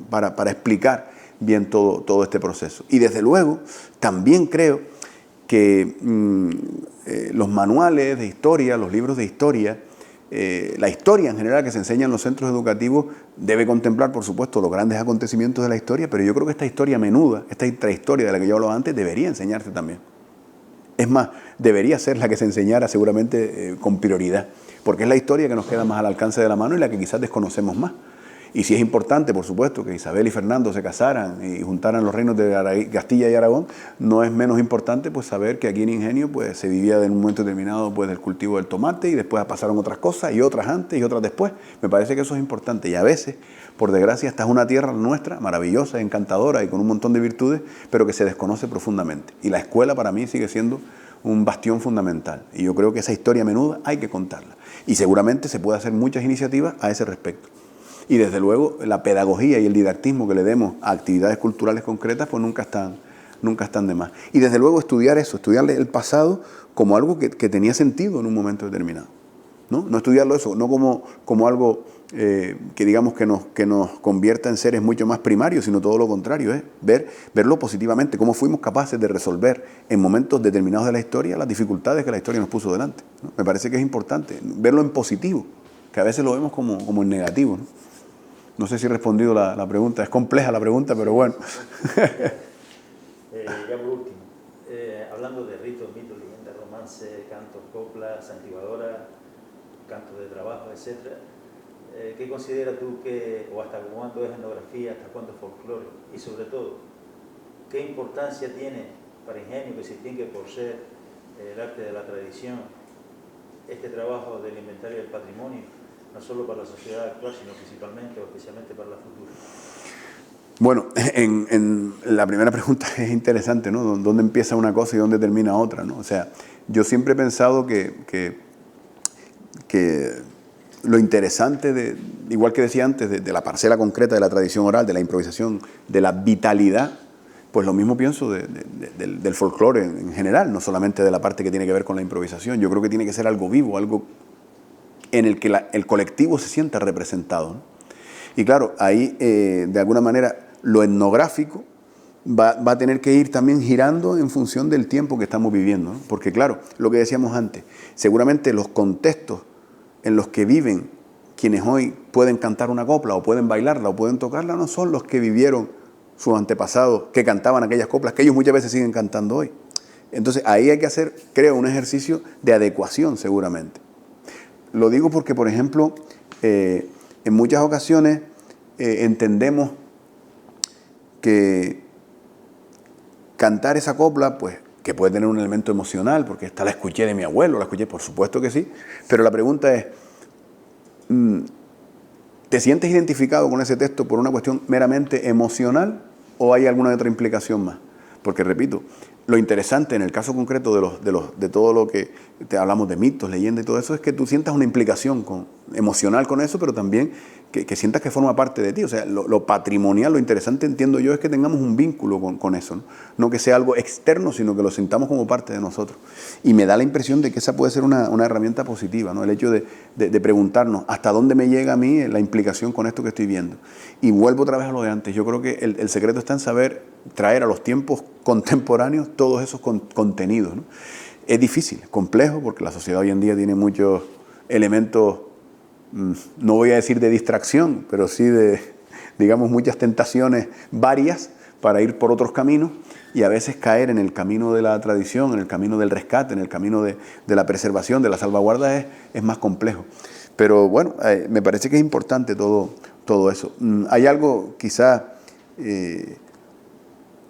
para explicar bien todo este proceso. Y desde luego, también creo que los manuales de historia, los libros de historia, la historia en general que se enseña en los centros educativos debe contemplar, por supuesto, los grandes acontecimientos de la historia, pero yo creo que esta historia menuda, esta intrahistoria de la que yo hablaba antes, debería enseñarse también. Es más, debería ser la que se enseñara seguramente con prioridad, porque es la historia que nos queda más al alcance de la mano y la que quizás desconocemos más. Y sí es importante, por supuesto, que Isabel y Fernando se casaran y juntaran los reinos de Castilla y Aragón, no es menos importante pues saber que aquí en Ingenio pues se vivía en un momento determinado pues del cultivo del tomate y después pasaron otras cosas y otras antes y otras después. Me parece que eso es importante y a veces, por desgracia, esta es una tierra nuestra, maravillosa, encantadora y con un montón de virtudes, pero que se desconoce profundamente. Y la escuela para mí sigue siendo un bastión fundamental y yo creo que esa historia menuda hay que contarla y seguramente se puede hacer muchas iniciativas a ese respecto. Y desde luego la pedagogía y el didactismo que le demos a actividades culturales concretas pues nunca están de más. Y desde luego estudiar eso, estudiar el pasado como algo que tenía sentido en un momento determinado. No estudiarlo eso, no como algo que digamos que nos convierta en seres mucho más primarios, sino todo lo contrario, verlo positivamente, cómo fuimos capaces de resolver en momentos determinados de la historia las dificultades que la historia nos puso delante, ¿no? Me parece que es importante verlo en positivo, que a veces lo vemos como en negativo, ¿no? No sé si he respondido la pregunta, es compleja la pregunta, pero bueno. Ya por último, hablando de ritos, mitos, leyendas, romances, cantos, coplas, santiguadoras, cantos de trabajo, etc., ¿qué consideras tú o hasta cuándo es etnografía, hasta cuándo es folclore? Y sobre todo, ¿qué importancia tiene para Ingenio, que se distingue por ser el arte de la tradición, este trabajo del inventario del patrimonio? No solo para la sociedad actual, sino principalmente o especialmente para la futura. Bueno, en la primera pregunta es interesante, ¿no? ¿Dónde empieza una cosa y dónde termina otra, ¿no? O sea, yo siempre he pensado que lo interesante, igual que decía antes, de la parcela concreta de la tradición oral, de la improvisación, de la vitalidad, pues lo mismo pienso del folclore en general, no solamente de la parte que tiene que ver con la improvisación. Yo creo que tiene que ser algo vivo, algo en el que el colectivo se sienta representado, ¿no? Y claro, ahí de alguna manera lo etnográfico va a tener que ir también girando en función del tiempo que estamos viviendo, ¿no? Porque claro, lo que decíamos antes, seguramente los contextos en los que viven quienes hoy pueden cantar una copla o pueden bailarla o pueden tocarla no son los que vivieron sus antepasados que cantaban aquellas coplas que ellos muchas veces siguen cantando hoy. Entonces ahí hay que hacer, creo, un ejercicio de adecuación seguramente. Lo digo porque, por ejemplo, en muchas ocasiones entendemos que cantar esa copla, pues, que puede tener un elemento emocional, porque esta la escuché de mi abuelo, la escuché, por supuesto que sí, pero la pregunta es, ¿te sientes identificado con ese texto por una cuestión meramente emocional o hay alguna otra implicación más? Porque, repito, lo interesante en el caso concreto de todo lo que te hablamos de mitos, leyendas y todo eso, es que tú sientas una implicación emocional con eso, pero también que sientas que forma parte de ti. O sea, lo patrimonial, lo interesante, entiendo yo, es que tengamos un vínculo con eso, ¿no? No que sea algo externo, sino que lo sintamos como parte de nosotros. Y me da la impresión de que esa puede ser una herramienta positiva, ¿no? El hecho de preguntarnos hasta dónde me llega a mí la implicación con esto que estoy viendo. Y vuelvo otra vez a lo de antes. Yo creo que el secreto está en saber traer a los tiempos contemporáneos todos esos contenidos, ¿no? Es difícil, complejo, porque la sociedad hoy en día tiene muchos elementos, no voy a decir de distracción, pero sí de, digamos, muchas tentaciones varias para ir por otros caminos y a veces caer en el camino de la tradición, en el camino del rescate, en el camino de la preservación, de la salvaguarda es más complejo. Pero bueno, me parece que es importante todo eso. Hay algo quizá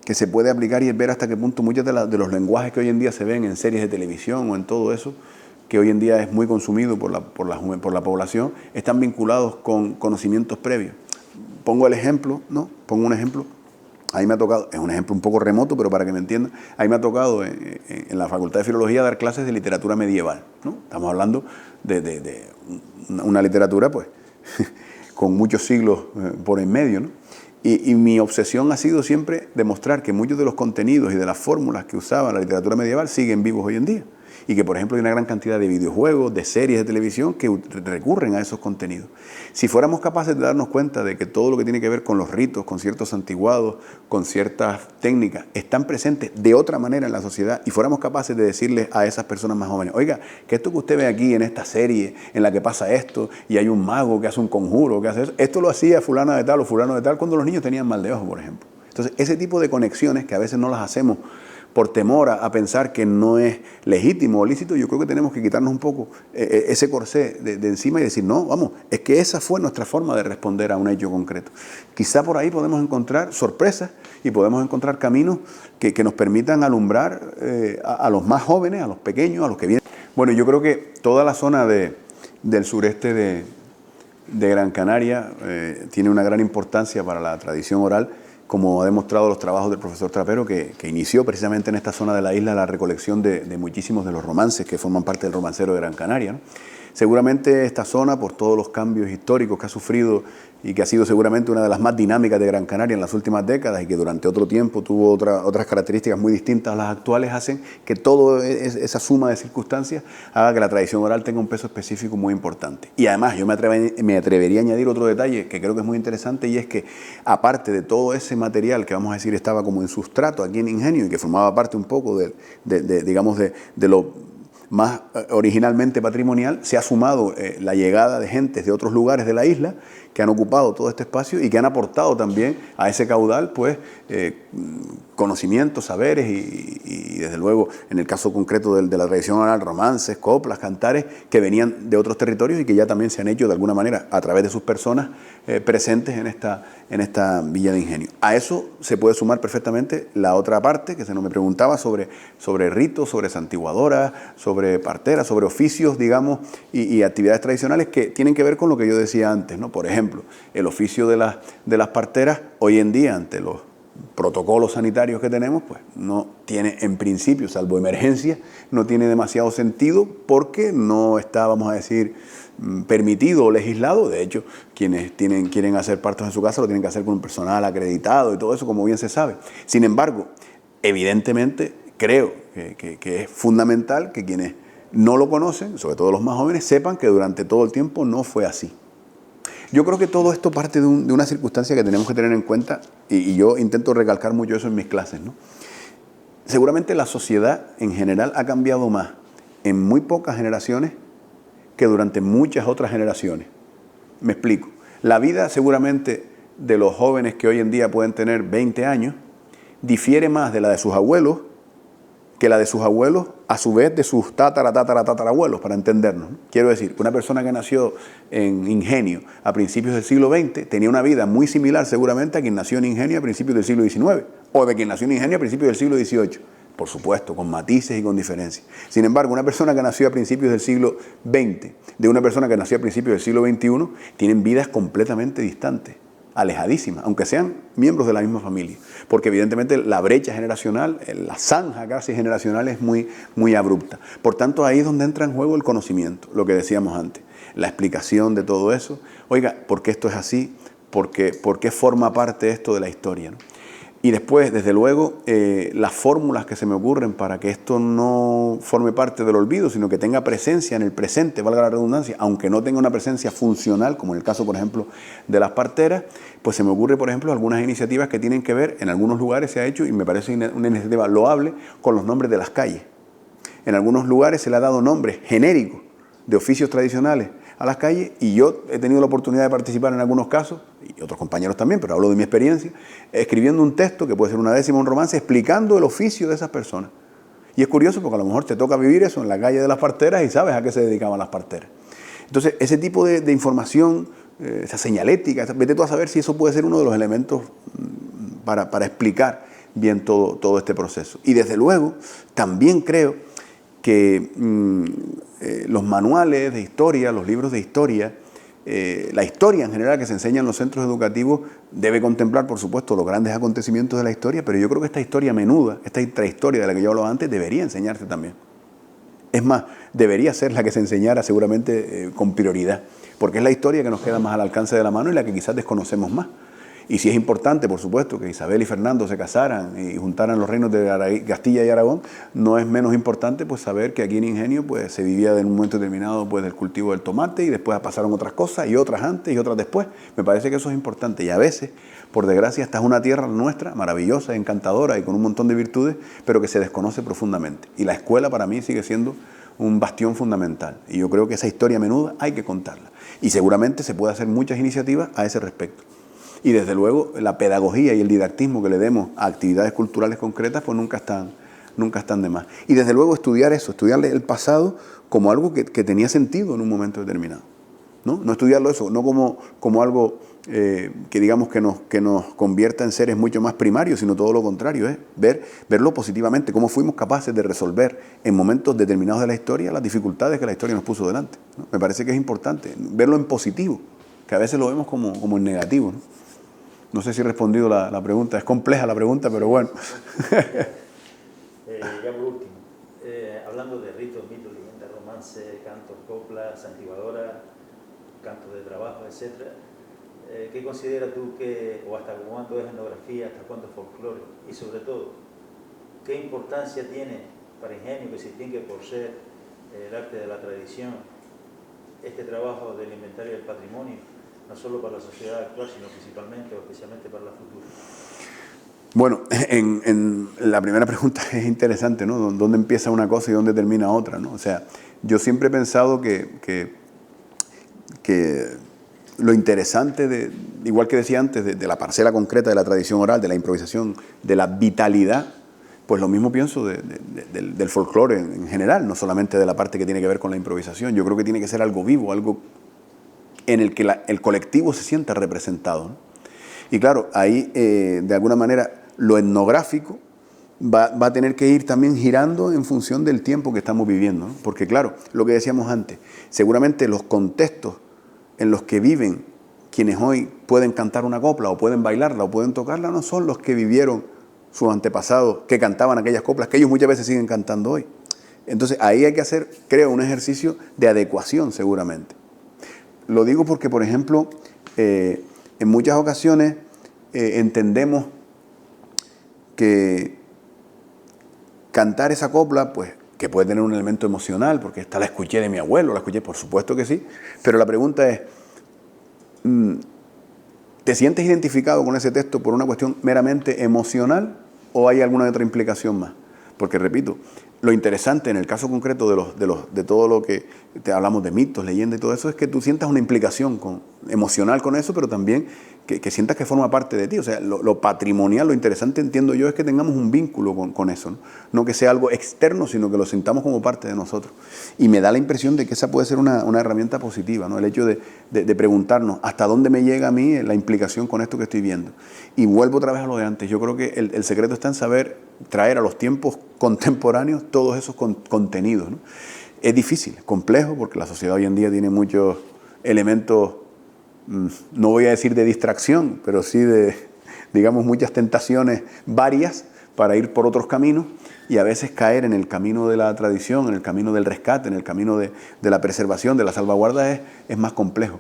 que se puede aplicar y es ver hasta qué punto muchos de los lenguajes que hoy en día se ven en series de televisión o en todo eso, que hoy en día es muy consumido por la población, están vinculados con conocimientos previos. Pongo el ejemplo, ¿no? Pongo un ejemplo. Ahí me ha tocado, es un ejemplo un poco remoto, pero para que me entiendan, ahí me ha tocado en la Facultad de Filología dar clases de literatura medieval, ¿no? Estamos hablando de una literatura, pues, con muchos siglos por en medio, ¿no? Y mi obsesión ha sido siempre demostrar que muchos de los contenidos y de las fórmulas que usaba la literatura medieval siguen vivos hoy en día. Y que, por ejemplo, hay una gran cantidad de videojuegos, de series de televisión que recurren a esos contenidos. Si fuéramos capaces de darnos cuenta de que todo lo que tiene que ver con los ritos, con ciertos santiguados, con ciertas técnicas, están presentes de otra manera en la sociedad y fuéramos capaces de decirles a esas personas más jóvenes, oiga, que esto que usted ve aquí en esta serie, en la que pasa esto, y hay un mago que hace un conjuro, que hace eso, esto lo hacía fulana de tal o fulano de tal cuando los niños tenían mal de ojo, por ejemplo. Entonces, ese tipo de conexiones que a veces no las hacemos por temor a pensar que no es legítimo o lícito, yo creo que tenemos que quitarnos un poco ese corsé de encima y decir, no, vamos, es que esa fue nuestra forma de responder a un hecho concreto. Quizá por ahí podemos encontrar sorpresas y podemos encontrar caminos que nos permitan alumbrar a los más jóvenes, a los pequeños, a los que vienen. Bueno, yo creo que toda la zona del sureste de Gran Canaria tiene una gran importancia para la tradición oral, como ha demostrado los trabajos del profesor Trapero, que inició precisamente en esta zona de la isla la recolección de muchísimos de los romances que forman parte del romancero de Gran Canaria, ¿no? Seguramente esta zona, por todos los cambios históricos que ha sufrido y que ha sido seguramente una de las más dinámicas de Gran Canaria en las últimas décadas y que durante otro tiempo tuvo otras características muy distintas a las actuales, hacen que toda esa suma de circunstancias haga que la tradición oral tenga un peso específico muy importante. Y además yo me atrevería a añadir otro detalle que creo que es muy interesante, y es que aparte de todo ese material que vamos a decir estaba como en sustrato aquí en Ingenio y que formaba parte un poco de lo más originalmente patrimonial, se ha sumado la llegada de gentes de otros lugares de la isla que han ocupado todo este espacio y que han aportado también a ese caudal, pues, conocimientos, saberes y desde luego, en el caso concreto de la tradición oral, romances, coplas, cantares, que venían de otros territorios y que ya también se han hecho de alguna manera a través de sus personas presentes en esta Villa de Ingenio. A eso se puede sumar perfectamente la otra parte, que se nos me preguntaba sobre ritos, sobre santiguadoras, sobre parteras, sobre oficios, digamos, y actividades tradicionales que tienen que ver con lo que yo decía antes, ¿no? Por ejemplo, el oficio de las parteras hoy en día ante los protocolos sanitarios que tenemos, pues no tiene en principio, salvo emergencia, no tiene demasiado sentido porque no está, vamos a decir, permitido o legislado. De hecho, quienes quieren hacer partos en su casa lo tienen que hacer con un personal acreditado y todo eso, como bien se sabe. Sin embargo, evidentemente creo que es fundamental que quienes no lo conocen, sobre todo los más jóvenes, sepan que durante todo el tiempo no fue así. Yo creo que todo esto parte de una circunstancia que tenemos que tener en cuenta, y yo intento recalcar mucho eso en mis clases, ¿no? Seguramente la sociedad en general ha cambiado más en muy pocas generaciones que durante muchas otras generaciones. Me explico. La vida seguramente de los jóvenes que hoy en día pueden tener 20 años difiere más de la de sus abuelos que la de sus abuelos, a su vez de sus tatarabuelos, para entendernos, ¿no? Quiero decir, una persona que nació en Ingenio a principios del siglo XX tenía una vida muy similar seguramente a quien nació en Ingenio a principios del siglo XIX, o de quien nació en Ingenio a principios del siglo XVIII, por supuesto, con matices y con diferencias. Sin embargo, una persona que nació a principios del siglo XX, de una persona que nació a principios del siglo XXI, tienen vidas completamente distantes, alejadísimas, aunque sean miembros de la misma familia, porque evidentemente la brecha generacional, la zanja casi generacional es muy, muy abrupta. Por tanto, ahí es donde entra en juego el conocimiento, lo que decíamos antes, la explicación de todo eso. Oiga, ¿por qué esto es así? ¿Por qué forma parte esto de la historia, ¿no? Y después, desde luego, las fórmulas que se me ocurren para que esto no forme parte del olvido, sino que tenga presencia en el presente, valga la redundancia, aunque no tenga una presencia funcional, como en el caso, por ejemplo, de las parteras, pues se me ocurre, por ejemplo, algunas iniciativas que tienen que ver, en algunos lugares se ha hecho, y me parece una iniciativa loable, con los nombres de las calles. En algunos lugares se le ha dado nombres genéricos de oficios tradicionales a las calles, y yo he tenido la oportunidad de participar en algunos casos, y otros compañeros también, pero hablo de mi experiencia, escribiendo un texto, que puede ser una décima o un romance, explicando el oficio de esas personas. Y es curioso porque a lo mejor te toca vivir eso en la calle de las parteras y sabes a qué se dedicaban las parteras. Entonces, ese tipo de información, esa señalética, vete tú a saber si eso puede ser uno de los elementos para explicar bien todo este proceso. Y desde luego, también creo que los manuales de historia, los libros de historia, la historia en general que se enseña en los centros educativos debe contemplar, por supuesto, los grandes acontecimientos de la historia, pero yo creo que esta historia menuda, esta intrahistoria de la que yo hablaba antes, debería enseñarse también. Es más, debería ser la que se enseñara seguramente con prioridad, porque es la historia que nos queda más al alcance de la mano y la que quizás desconocemos más. Y si es importante, por supuesto, que Isabel y Fernando se casaran y juntaran los reinos de Castilla y Aragón, no es menos importante pues saber que aquí en Ingenio pues se vivía en un momento determinado pues del cultivo del tomate, y después pasaron otras cosas, y otras antes y otras después. Me parece que eso es importante, y a veces, por desgracia, esta es una tierra nuestra, maravillosa, encantadora y con un montón de virtudes, pero que se desconoce profundamente. Y la escuela para mí sigue siendo un bastión fundamental, y yo creo que esa historia menuda hay que contarla, y seguramente se puede hacer muchas iniciativas a ese respecto. Y desde luego la pedagogía y el didactismo que le demos a actividades culturales concretas pues nunca están de más. Y desde luego estudiar eso, estudiarle el pasado como algo que tenía sentido en un momento determinado. No estudiarlo eso, no como algo que digamos que nos convierta en seres mucho más primarios, sino todo lo contrario, verlo positivamente, cómo fuimos capaces de resolver en momentos determinados de la historia las dificultades que la historia nos puso delante, ¿no? Me parece que es importante verlo en positivo, que a veces lo vemos como en negativo, ¿no? No sé si he respondido la pregunta, es compleja la pregunta, pero bueno. Ya por último, hablando de ritos, mitos, leyendas, romance, cantos, coplas, santiguadora, cantos de trabajo, etc., ¿qué consideras tú o hasta cuándo es etnografía, hasta cuándo es folclore? Y sobre todo, ¿qué importancia tiene para Ingenio, que se distingue por ser el arte de la tradición, este trabajo del inventario del patrimonio? No solo para la sociedad actual, sino principalmente o especialmente para la futura. Bueno, en la primera pregunta es interesante, ¿no? ¿Dónde empieza una cosa y dónde termina otra, ¿no? O sea, yo siempre he pensado que lo interesante, igual que decía antes, de la parcela concreta de la tradición oral, de la improvisación, de la vitalidad, pues lo mismo pienso del folclore en general, no solamente de la parte que tiene que ver con la improvisación. Yo creo que tiene que ser algo vivo, algo en el que el colectivo se sienta representado, ¿no? Y claro, ahí de alguna manera lo etnográfico va a tener que ir también girando en función del tiempo que estamos viviendo, ¿no? Porque claro, lo que decíamos antes, seguramente los contextos en los que viven quienes hoy pueden cantar una copla o pueden bailarla o pueden tocarla no son los que vivieron sus antepasados, que cantaban aquellas coplas que ellos muchas veces siguen cantando hoy. Entonces ahí hay que hacer, creo, un ejercicio de adecuación seguramente. Lo digo porque, por ejemplo, en muchas ocasiones entendemos que cantar esa copla, pues, que puede tener un elemento emocional, porque esta la escuché de mi abuelo, la escuché, por supuesto que sí, pero la pregunta es, ¿te sientes identificado con ese texto por una cuestión meramente emocional o hay alguna otra implicación más? Porque, repito, lo interesante en el caso concreto de todo lo que te hablamos de mitos, leyendas y todo eso, es que tú sientas una implicación emocional con eso, pero también que sientas que forma parte de ti. O sea, lo patrimonial, lo interesante, entiendo yo, es que tengamos un vínculo con eso, ¿no? No que sea algo externo, sino que lo sintamos como parte de nosotros. Y me da la impresión de que esa puede ser una herramienta positiva, ¿no? El hecho de preguntarnos hasta dónde me llega a mí la implicación con esto que estoy viendo. Y vuelvo otra vez a lo de antes. Yo creo que el secreto está en saber traer a los tiempos contemporáneos todos esos contenidos, ¿no? Es difícil, complejo, porque la sociedad hoy en día tiene muchos elementos, no voy a decir de distracción, pero sí de, digamos, muchas tentaciones varias para ir por otros caminos y a veces caer en el camino de la tradición, en el camino del rescate, en el camino de la preservación, de la salvaguarda es más complejo.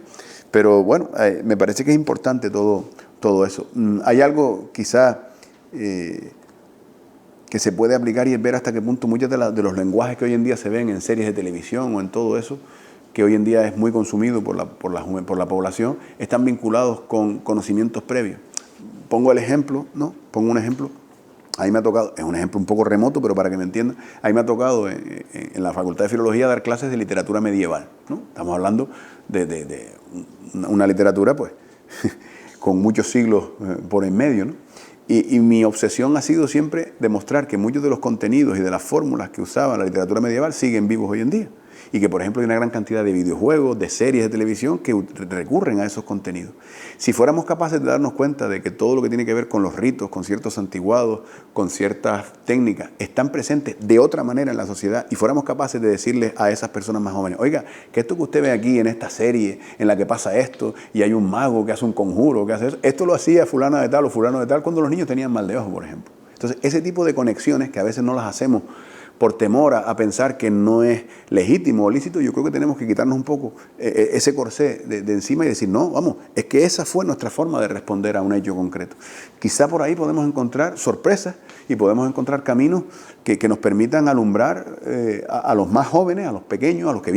Pero bueno, me parece que es importante todo eso. Hay algo quizá que se puede aplicar y es ver hasta qué punto muchos de los lenguajes que hoy en día se ven en series de televisión o en todo eso, que hoy en día es muy consumido por la población, están vinculados con conocimientos previos. Pongo el ejemplo, ¿no? Pongo un ejemplo. Ahí me ha tocado, es un ejemplo un poco remoto, pero para que me entiendan, ahí me ha tocado en la Facultad de Filología dar clases de literatura medieval, ¿no? Estamos hablando de una literatura, pues, con muchos siglos por en medio, ¿no? Y mi obsesión ha sido siempre demostrar que muchos de los contenidos y de las fórmulas que usaba la literatura medieval siguen vivos hoy en día. Y que, por ejemplo, hay una gran cantidad de videojuegos, de series de televisión que recurren a esos contenidos. Si fuéramos capaces de darnos cuenta de que todo lo que tiene que ver con los ritos, con ciertos santiguados, con ciertas técnicas, están presentes de otra manera en la sociedad y fuéramos capaces de decirles a esas personas más jóvenes, oiga, que esto que usted ve aquí en esta serie, en la que pasa esto, y hay un mago que hace un conjuro, que hace eso, esto lo hacía fulana de tal o fulano de tal cuando los niños tenían mal de ojo, por ejemplo. Entonces, ese tipo de conexiones que a veces no las hacemos por temor a pensar que no es legítimo o lícito, yo creo que tenemos que quitarnos un poco ese corsé de encima y decir, no, vamos, es que esa fue nuestra forma de responder a un hecho concreto. Quizá por ahí podemos encontrar sorpresas y podemos encontrar caminos que nos permitan alumbrar a los más jóvenes, a los pequeños, a los que